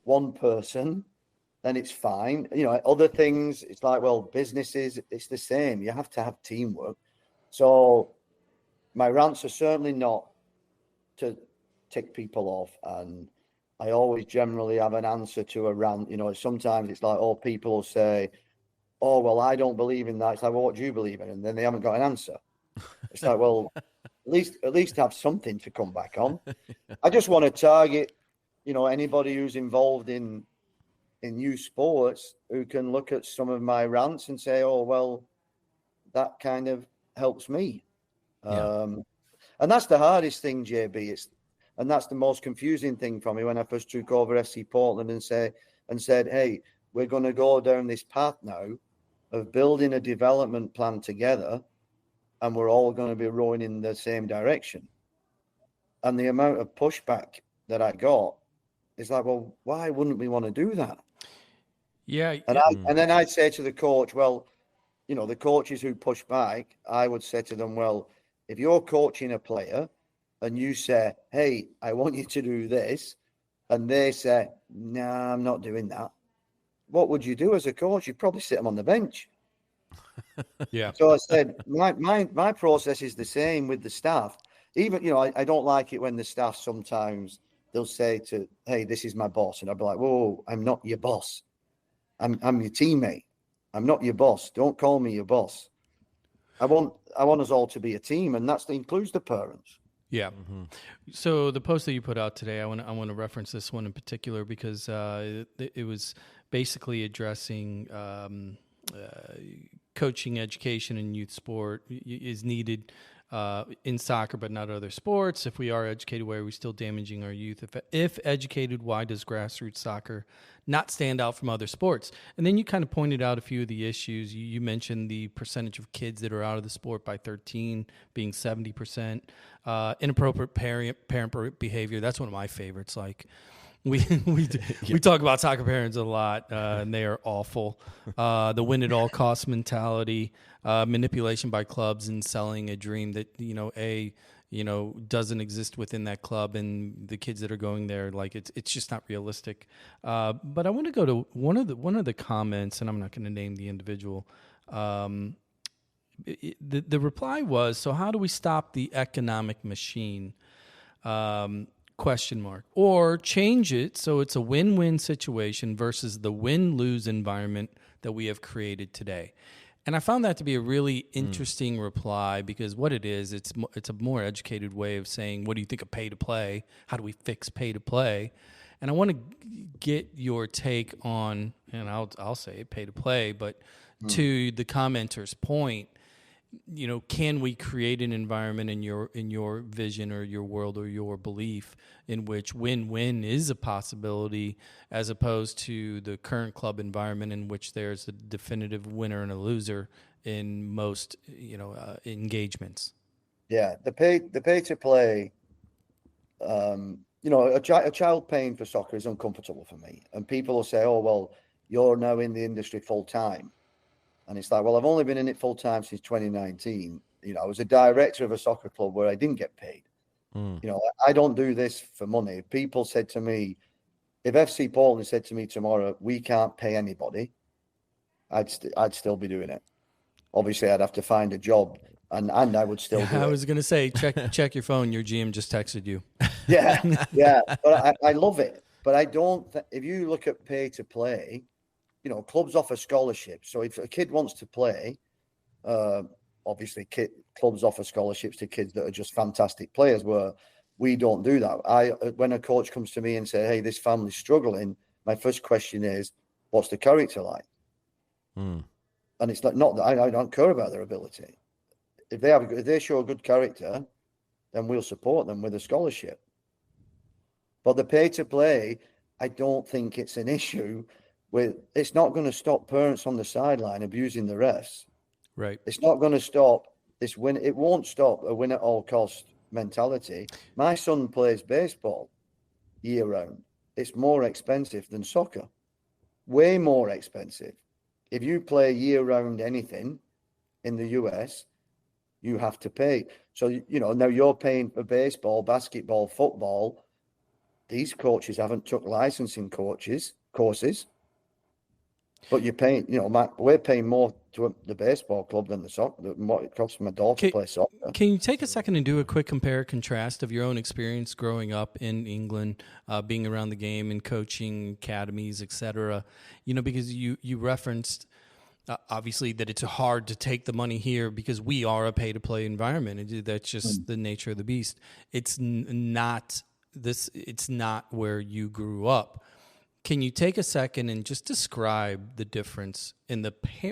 one person, then it's fine. Other things, it's like, well, businesses, it's the same. You have to have teamwork. So my rants are certainly not to tick people off, and I always generally have an answer to a rant. Sometimes it's like, people will say, oh, well, I don't believe in that. It's like, well, what do you believe in? And then they haven't got an answer. It's like, well, at least have something to come back on. I just want to target, anybody who's involved in youth sports who can look at some of my rants and say, oh, well, that kind of helps me. Yeah. And that's the hardest thing, JB. And that's the most confusing thing for me when I first took over FC Portland and said, hey, we're going to go down this path now of building a development plan together, and we're all going to be rowing in the same direction. And the amount of pushback that I got is like, well, why wouldn't we want to do that? Yeah. And then I'd say to the coach, well, the coaches who push back, I would say to them, well, if you're coaching a player and you say, hey, I want you to do this, and they say, nah, I'm not doing that, what would you do as a coach? You'd probably sit them on the bench. Yeah. So I said, my process is the same with the staff. Even, I don't like it when the staff sometimes they'll say hey, this is my boss. And I'll be like, whoa, I'm not your boss. I'm your teammate. I'm not your boss. Don't call me your boss. I want us all to be a team, and that includes the parents. Yeah. So the post that you put out today, I want to reference this one in particular because it was basically addressing coaching education in youth sport is needed in soccer, but not other sports. If we are educated, why are we still damaging our youth? If educated, why does grassroots soccer not stand out from other sports? And then you kind of pointed out a few of the issues. You mentioned the percentage of kids that are out of the sport by 13 being 70%. Inappropriate parent behavior. That's one of my favorites. Like we talk about soccer parents a lot, and they are awful. The win at all costs mentality, manipulation by clubs and selling a dream that doesn't exist within that club, and the kids that are going there, like it's just not realistic. But I want to go to one of the comments, and I'm not going to name the individual. The reply was, so how do we stop the economic machine? Question mark. Or change it so it's a win-win situation versus the win-lose environment that we have created today. And I found that to be a really interesting reply because what it is, it's a more educated way of saying, what do you think of pay to play? How do we fix pay to play? And I want to get your take on, and I'll say pay to play, but to the commenter's point, can we create an environment in your vision or your world or your belief in which win-win is a possibility as opposed to the current club environment in which there's a definitive winner and a loser in most engagements? Yeah, the pay to play. A child paying for soccer is uncomfortable for me, and people will say, "Oh, well, you're now in the industry full time." And it's like, well, I've only been in it full time since 2019. I was a director of a soccer club where I didn't get paid. I don't do this for money. People said to me, if FC Portland said to me tomorrow, we can't pay anybody, I'd still be doing it. Obviously, I'd have to find a job, and I would still do it. I was going to say, check your phone. Your GM just texted you. Yeah. But I love it. But I don't. If you look at pay to play, clubs offer scholarships. So if a kid wants to play, obviously clubs offer scholarships to kids that are just fantastic players, where we don't do that. When a coach comes to me and says, hey, this family's struggling, my first question is, what's the character like? And it's like, not that I don't care about their ability. If they show a good character, then we'll support them with a scholarship. But the pay to play, I don't think it's an issue. It's not going to stop parents on the sideline abusing the refs. Right. It's not going to stop this win. It won't stop a win at all cost mentality. My son plays baseball year round. It's more expensive than soccer. Way more expensive. If you play year round anything in the US, you have to pay. So, now you're paying for baseball, basketball, football. These coaches haven't took licensing courses. But you're paying, we're paying more to the baseball club than the soccer, than what it costs my daughter to play soccer. Can you take a second and do a quick compare contrast of your own experience growing up in England, being around the game and coaching academies, et cetera? Because you referenced obviously that it's hard to take the money here because we are a pay-to-play environment. That's just the nature of the beast. It's not where you grew up. Can you take a second and just describe the difference in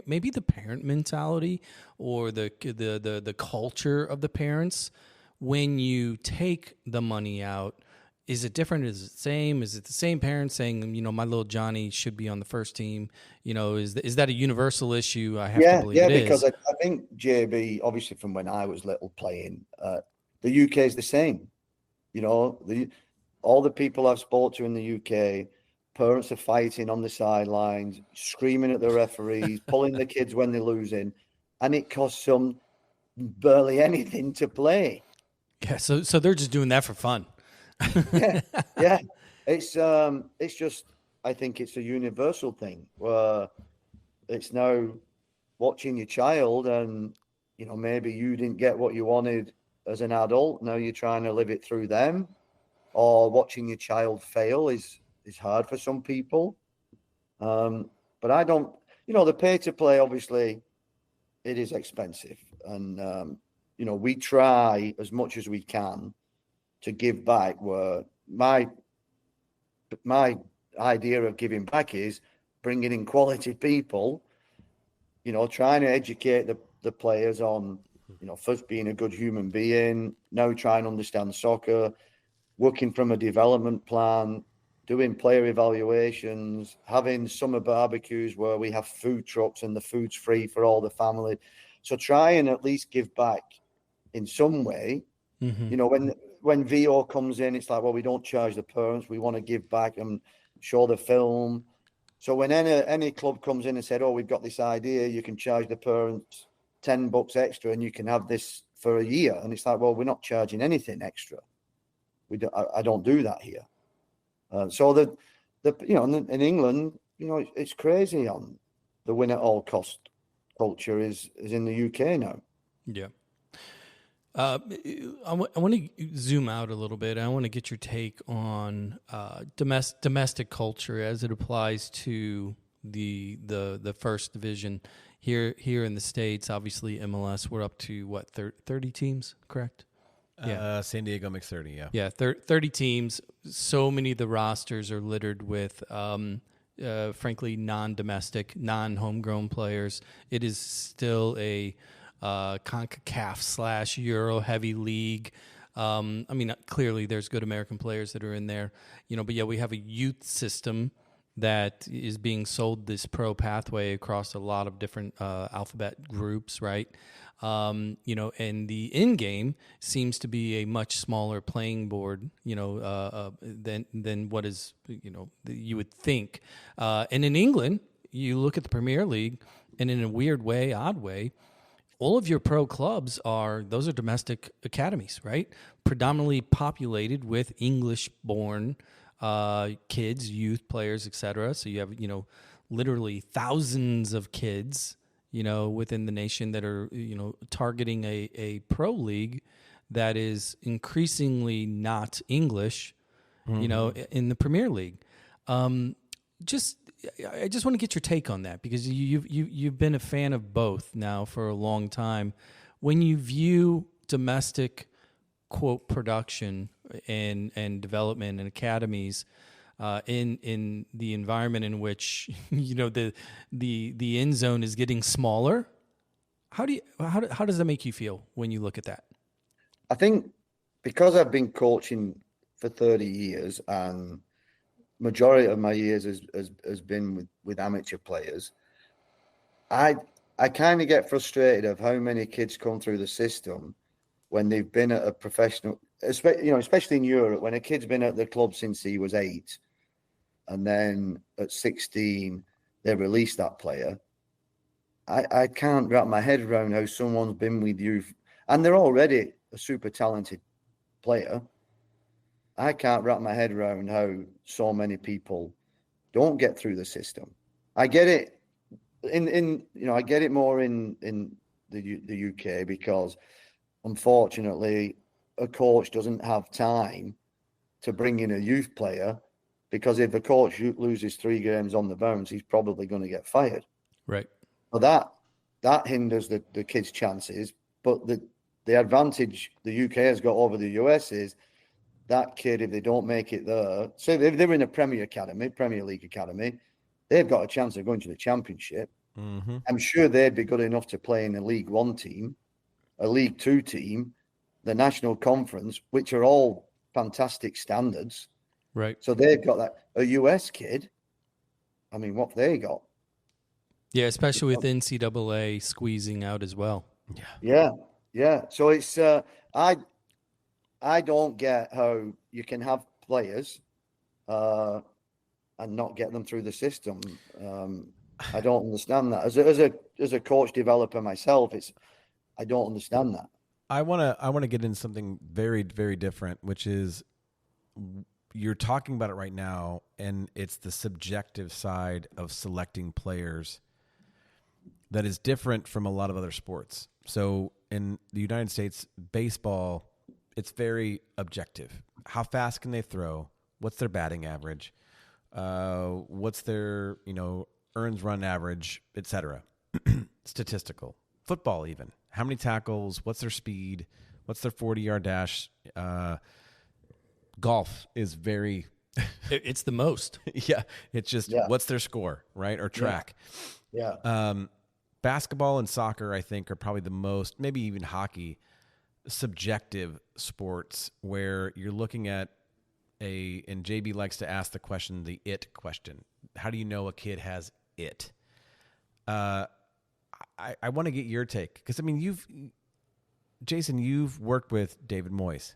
maybe the parent mentality or the culture of the parents when you take the money out? Is it different? Is it the same? Is it the same parents saying, my little Johnny should be on the first team? Is that a universal issue? I have to believe it is. Yeah, because I think, JB, obviously from when I was little playing, the UK is the same. All the people I've spoke to in the UK, parents are fighting on the sidelines, screaming at the referees, pulling the kids when they're losing, and it costs them barely anything to play. Yeah, so they're just doing that for fun. Yeah. It's just, I think it's a universal thing where it's now watching your child and, maybe you didn't get what you wanted as an adult. Now you're trying to live it through them, or watching your child fail is hard for some people. But I don't, the pay to play, obviously it is expensive. And, we try as much as we can to give back were my idea of giving back is bringing in quality people, trying to educate the players on, first being a good human being, now trying to understand soccer, working from a development plan, doing player evaluations, having summer barbecues where we have food trucks and the food's free for all the family. So try and at least give back in some way. Mm-hmm. When VO comes in, it's like, well, we don't charge the parents. We want to give back and show the film. So when any club comes in and said, oh, we've got this idea, you can charge the parents $10 extra and you can have this for a year. And it's like, well, we're not charging anything extra. I don't do that here. So in England, it's crazy on the win at all cost culture is in the UK now. Yeah. I want to zoom out a little bit. I want to get your take on domestic culture as it applies to the first division here in the States. Obviously, MLS, we're up to what, 30 teams, correct? Yeah. San Diego makes 30, yeah. Yeah, 30 teams. So many of the rosters are littered with, frankly, non-domestic, non-homegrown players. It is still a CONCACAF / Euro heavy league. Clearly there's good American players that are in there, but yeah, we have a youth system that is being sold this pro pathway across a lot of different alphabet groups, right? And the in game seems to be a much smaller playing board, than what is, you would think. And in England, you look at the Premier League, and in a weird way, odd way, all of your pro clubs are domestic academies, right? Predominantly populated with English-born kids, youth players, etc. So you have, literally thousands of kids, within the nation that are, targeting a pro league that is increasingly not English, in the Premier League. I just want to get your take on that, because you've been a fan of both now for a long time. When you view domestic, quote, production and development and academies in the environment in which the end zone is getting smaller, how does that make you feel when you look at that? I think because I've been coaching for 30 years and majority of my years has been with amateur players, I kind of get frustrated of how many kids come through the system when they've been at a professional, especially in Europe, when a kid's been at the club since he was 8, and then at 16 they release that player. I can't wrap my head around how someone's been with you and they're already a super talented player. I can't wrap my head around how so many people don't get through the system. I get it I get it more in the UK, because unfortunately a coach doesn't have time to bring in a youth player, because if a coach loses 3 games on the bounce, he's probably going to get fired. Right. Well, that hinders the kids' chances. But the advantage the UK has got over the US is that kid, if they don't make it there, so if they're in a Premier League academy, they've got a chance of going to the Championship. Mm-hmm. I'm sure they'd be good enough to play in a League One team, a League Two team, the National Conference, which are all fantastic standards. Right. So they've got that. A US kid, what have they got? Yeah, especially with NCAA squeezing out as well. Yeah. So it's I don't get how you can have players and not get them through the system. I don't understand that. As a coach developer myself, I don't understand that. I want to get into something very, very different, which is you're talking about it right now, and it's the subjective side of selecting players that is different from a lot of other sports. So in the United States, baseball, it's very objective. How fast can they throw? What's their batting average? What's their, earns run average, etc. Statistical. Football even. How many tackles? What's their speed? What's their 40-yard dash? golf is very It's the most. yeah, it's just what's their score, right? Or track. Yeah. Basketball and soccer, I think, are probably the most, maybe even hockey, subjective sports where you're looking at and JB likes to ask the question, the it question. How do you know a kid has it? I want to get your take because, I mean, Jason, you've worked with David Moyes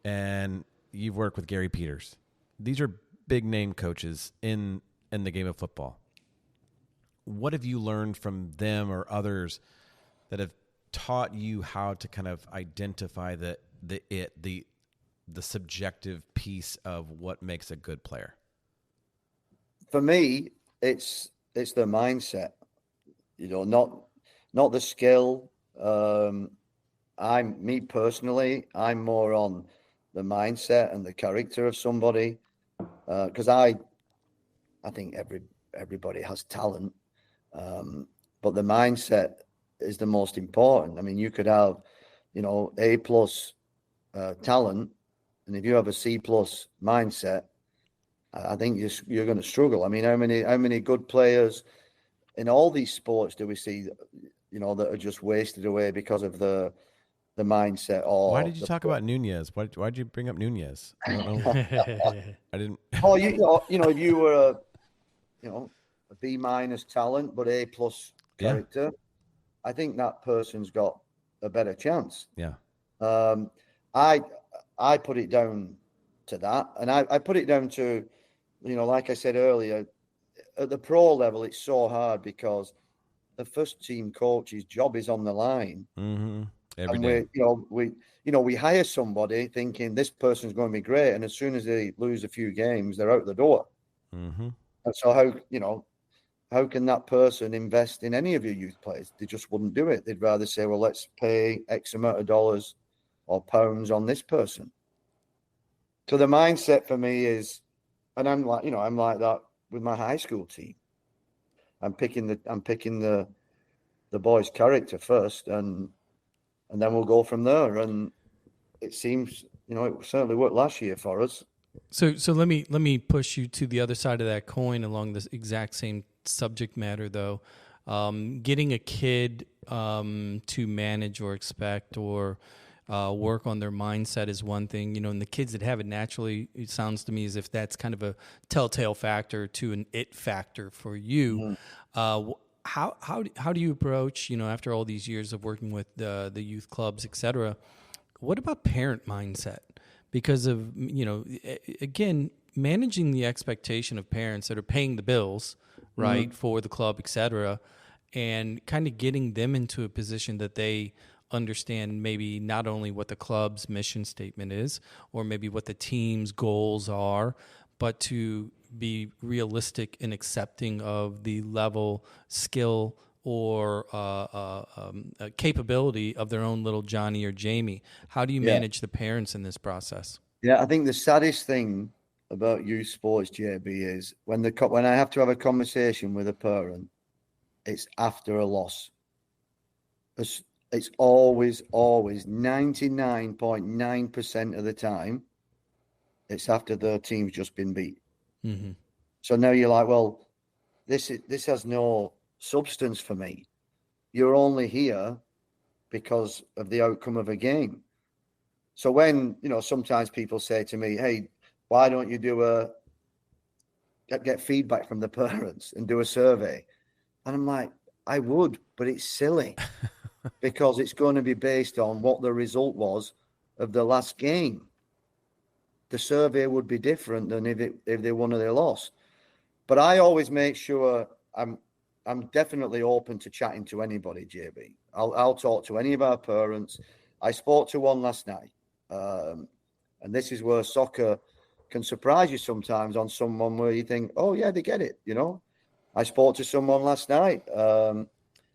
and you've worked with Gary Peters. These are big name coaches in the game of football. What have you learned from them or others that have taught you how to kind of identify the subjective piece of what makes a good player? For me, it's the mindset, not the skill. Me personally, I'm more on the mindset and the character of somebody. Cause I think everybody has talent. But the mindset is the most important. I mean, you could have, A+ talent, and if you have a C+ mindset, I think you're going to struggle. I mean, how many good players in all these sports do we see, that are just wasted away because of the mindset? Or why did you talk about Nunez? Why did you bring up Nunez? I don't know. I didn't. Oh, if you were a B- talent but A+ character, I think that person's got a better chance. Yeah. I put it down to that, and I put it down to, like I said earlier, at the pro level, it's so hard because the first team coach's job is on the line. Mm-hmm. Every day. We hire somebody thinking this person's going to be great, and as soon as they lose a few games, they're out the door. Mm-hmm. And so how can that person invest in any of your youth players? They just wouldn't do it. They'd rather say, well, let's pay X amount of dollars or pounds on this person. So the mindset for me is, and I'm like that with my high school team. I'm picking the boy's character first, and then we'll go from there. And it seems, it certainly worked last year for us. So let me push you to the other side of that coin along this exact same subject matter, though. Getting a kid to manage or expect or work on their mindset is one thing, and the kids that have it naturally, it sounds to me as if that's kind of a telltale factor to an it factor for you. Mm-hmm. How do you approach, after all these years of working with the youth clubs, et cetera, what about parent mindset? Because of, again, managing the expectation of parents that are paying the bills, right, mm-hmm. for the club, et cetera, and kind of getting them into a position that they understand maybe not only what the club's mission statement is or maybe what the team's goals are, but to be realistic and accepting of the level, skill, or capability of their own little Johnny or Jamie. How do you manage the parents in this process? Yeah, I think the saddest thing about youth sports, JB, is when I have to have a conversation with a parent, it's after a loss. It's always 99.9% of the time, it's after their team's just been beat. Mm-hmm. So now you're like, well, this has no substance for me. You're only here because of the outcome of a game. So when, sometimes people say to me, hey, why don't you get feedback from the parents and do a survey? And I'm like, I would, but it's silly because it's going to be based on what the result was of the last game. The survey would be different than if they won or they lost. But I always make sure I'm definitely open to chatting to anybody, JB. I'll talk to any of our parents. I spoke to one last night. And this is where soccer can surprise you sometimes on someone where you think, oh, yeah, they get it, I spoke to someone last night.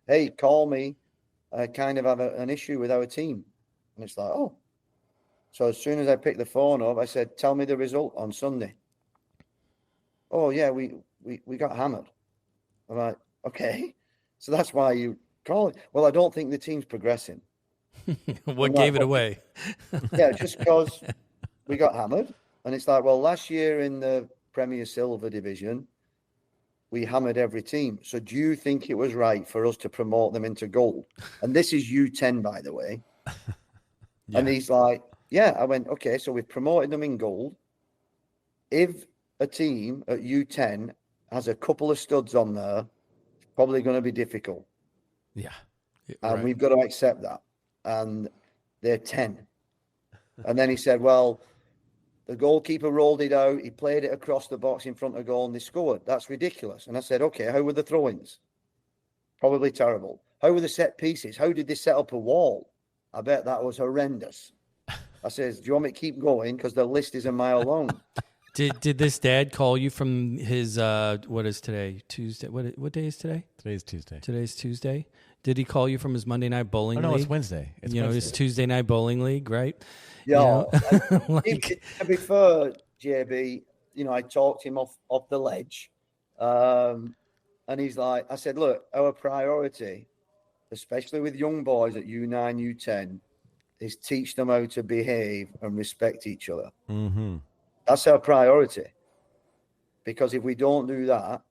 Hey, call me. I kind of have an issue with our team. And it's like, oh. So as soon as I picked the phone up, I said, tell me the result on Sunday. Oh, yeah, we got hammered. I'm like, okay. So that's why you call it. Well, I don't think the team's progressing. What gave it away? Yeah, just because we got hammered. And it's like, well, last year in the Premier Silver Division, we hammered every team. So do you think it was right for us to promote them into gold? And this is U10, by the way. Yeah. And he's like, yeah. I went, okay, so we've promoted them in gold. If a team at U10 has a couple of studs on there, it's probably going to be difficult. Yeah. And we've got to accept that. And they're 10. And then he said, well, the goalkeeper rolled it out. He played it across the box in front of goal and they scored. That's ridiculous. And I said, okay, how were the throw-ins? Probably terrible. How were the set pieces? How did they set up a wall? I bet that was horrendous. I says, do you want me to keep going? Because the list is a mile long. Did this dad call you from his, what is today? Tuesday? What day is today? Today's Tuesday. Today's Tuesday. Did he call you from his Monday night bowling league? No, it's Wednesday. It's Wednesday. His Tuesday night bowling league, right? Yeah. To be fair, JB, I talked him off the ledge. And he's like, I said, look, our priority, especially with young boys at U9, U10, is teach them how to behave and respect each other. Mm-hmm. That's our priority. Because if we don't do that,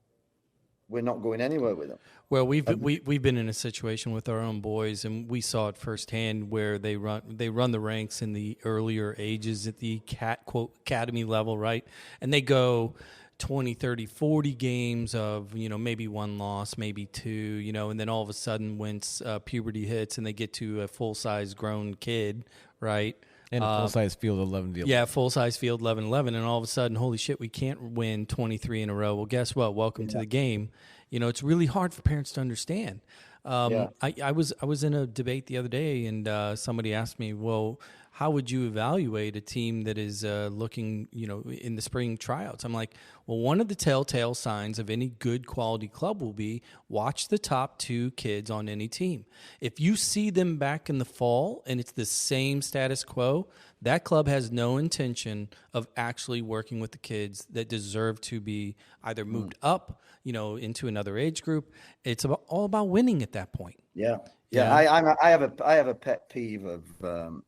we're not going anywhere with them. Well, we've been in a situation with our own boys, and we saw it firsthand where they run the ranks in the earlier ages at the quote academy level, right? And they go 20, 30, 40 games of, maybe one loss, maybe two, and then all of a sudden once puberty hits and they get to a full-size grown kid, right? And a full-size field 11-11. Yeah, full-size field 11-11, and all of a sudden, holy shit, we can't win 23 in a row. Well, guess what? Welcome to the game. It's really hard for parents to understand. I was in a debate the other day, and somebody asked me, well, how would you evaluate a team that is looking, in the spring tryouts? I'm like, well, one of the telltale signs of any good quality club will be watch the top 2 kids on any team. If you see them back in the fall and it's the same status quo, that club has no intention of actually working with the kids that deserve to be either moved up, into another age group. It's all about winning at that point. Yeah. I have a pet peeve of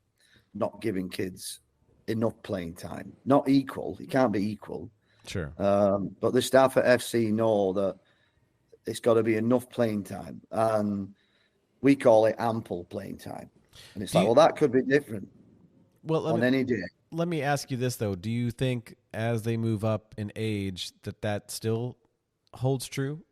not giving kids enough playing time. Not equal. It can't be equal. Sure. But the staff at FC know that it's got to be enough playing time. And we call it ample playing time. And it's that could be different on any day. Let me ask you this, though. Do you think as they move up in age that still holds true?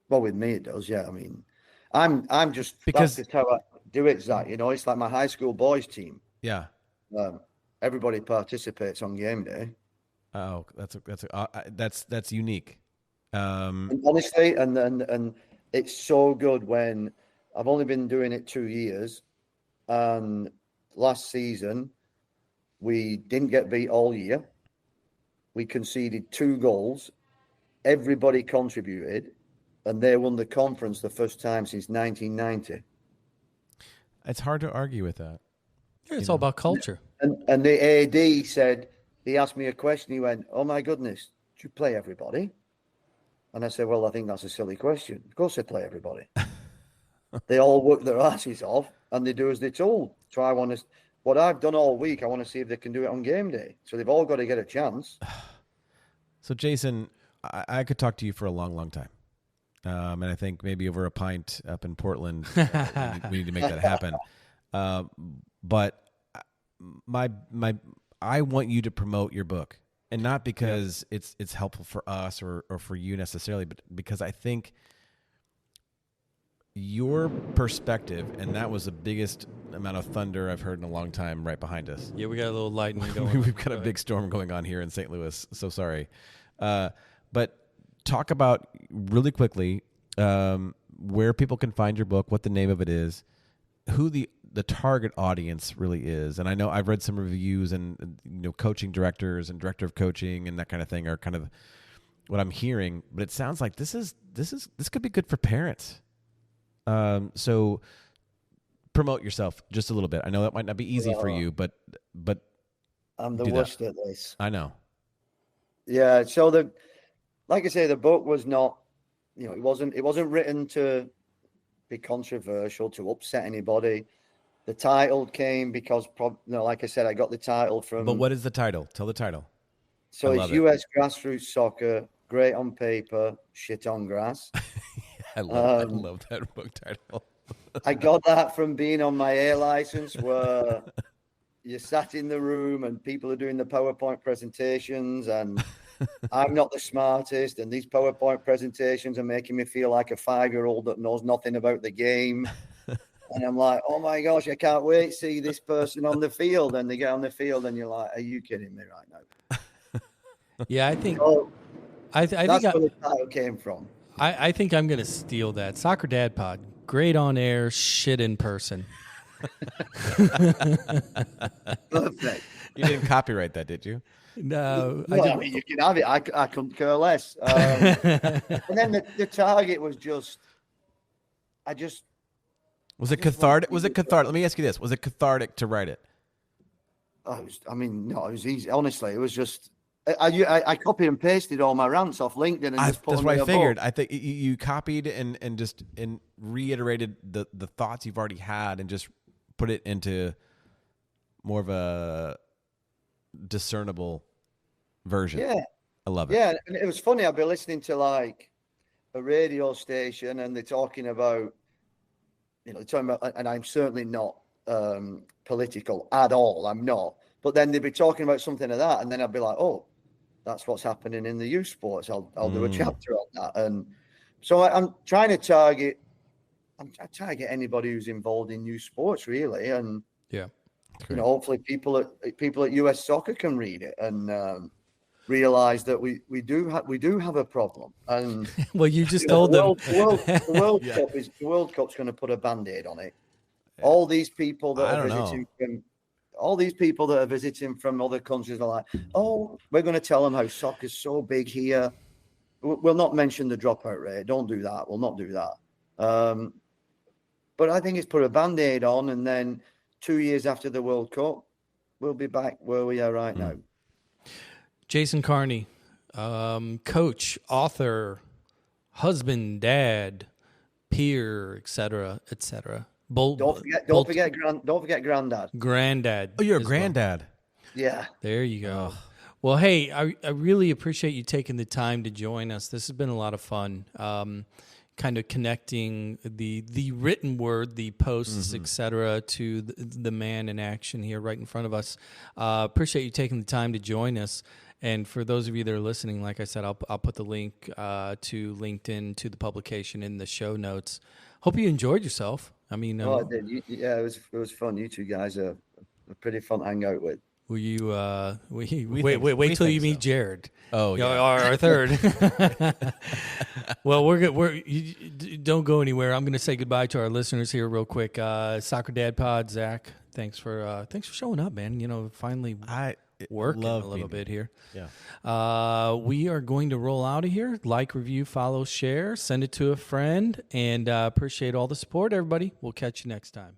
Well, with me it does, yeah. I mean, I'm just... Because that's how I do it, Zach. It's like my high school boys team. Yeah. Everybody participates on game day. Oh, that's unique. And honestly, and it's so good when I've only been doing it 2 years, and last season we didn't get beat all year. We conceded 2 goals. Everybody contributed, and they won the conference the first time since 1990. It's hard to argue with that. Yeah, it's all about culture. And the AD said, he asked me a question. He went, oh, my goodness, do you play everybody? And I said, well, I think that's a silly question. Of course they play everybody. They all work their asses off, and they do as they're told. So what I've done all week, I want to see if they can do it on game day. So they've all got to get a chance. So, Jason, I could talk to you for a long, long time. And I think maybe over a pint up in Portland, we need to make that happen. But I want you to promote your book, and not because it's helpful for us or for you necessarily, but because I think your perspective, and that was the biggest amount of thunder I've heard in a long time right behind us. Yeah, we got a little lightning going. We've got a big storm going on here in St. Louis. So sorry. But talk about really quickly where people can find your book, what the name of it is, who the target audience really is. And I know I've read some reviews, and coaching directors and director of coaching and that kind of thing are kind of what I'm hearing. But it sounds like this could be good for parents. So promote yourself just a little bit. I know that might not be easy for you, but I'm the worst at this. I know. Yeah. So like I say, the book was not, it wasn't written to be controversial, to upset anybody. The title came because, like I said, I got the title from. But what is the title? Tell the title. So it's US grassroots soccer, great on paper, shit on grass. I love that book title. I got that from being on my A license, where you sat in the room and people are doing the PowerPoint presentations, and I'm not the smartest, and these PowerPoint presentations are making me feel like a 5-year-old that knows nothing about the game. And I'm like, oh my gosh, I can't wait to see this person on the field. And they get on the field, and you're like, are you kidding me right now? Yeah, I think that's where the title came from. I think I'm going to steal that. Soccer Dad Pod, great on air, shit in person. Perfect. You didn't copyright that, did you? No, I mean, you can have it. I couldn't care less. And then the target was just. Was it cathartic? Let me ask you this: was it cathartic to write it? No, it was easy. Honestly, it was just. I copied and pasted all my rants off LinkedIn and just put that's them what in I a figured. book. I think you copied and just reiterated the thoughts you've already had and just put it into more of a discernible version. Yeah, I love it. Yeah, and it was funny. I'd be listening to like a radio station, and they're talking about, and I'm certainly not political at all. I'm not. But then they'd be talking about something like that, and then I'd be like, oh, that's what's happening in the youth sports. I'll do a chapter on that. And so I'm trying to target. I'm trying to get anybody who's involved in youth sports, really, and hopefully people at US Soccer can read it and realize that we do have a problem. And well, you just told them the World Cup's going to put a Band-Aid on it. Yeah. All these people that are visiting from other countries are like, oh, we're going to tell them how soccer's so big here. We'll not mention the dropout rate. Don't do that. We'll not do that. But I think it's put a Band-Aid on, and then 2 years after the World Cup, we'll be back where we are right now. Jason Carney, coach, author, husband, dad, peer, etc., etc. Don't forget granddad. Granddad. Oh, you're a granddad. Well. Yeah. There you go. Oh. Well, hey, I really appreciate you taking the time to join us. This has been a lot of fun. Kind of connecting the written word, the posts, etc., to the man in action here right in front of us. Appreciate you taking the time to join us. And for those of you that are listening, like I said, I'll put the link to LinkedIn to the publication in the show notes. Hope you enjoyed yourself. I mean, I did. It was fun. You two guys are pretty fun to hang out with. Will you wait till you meet Jared? Oh, yeah. Our third. Well, we're good. Don't go anywhere. I'm going to say goodbye to our listeners here real quick. Soccer Dad Pod, Zach. Thanks for showing up, man. Finally working a little bit here. Yeah. We are going to roll out of here. Like, review, follow, share, send it to a friend, and appreciate all the support, everybody. We'll catch you next time.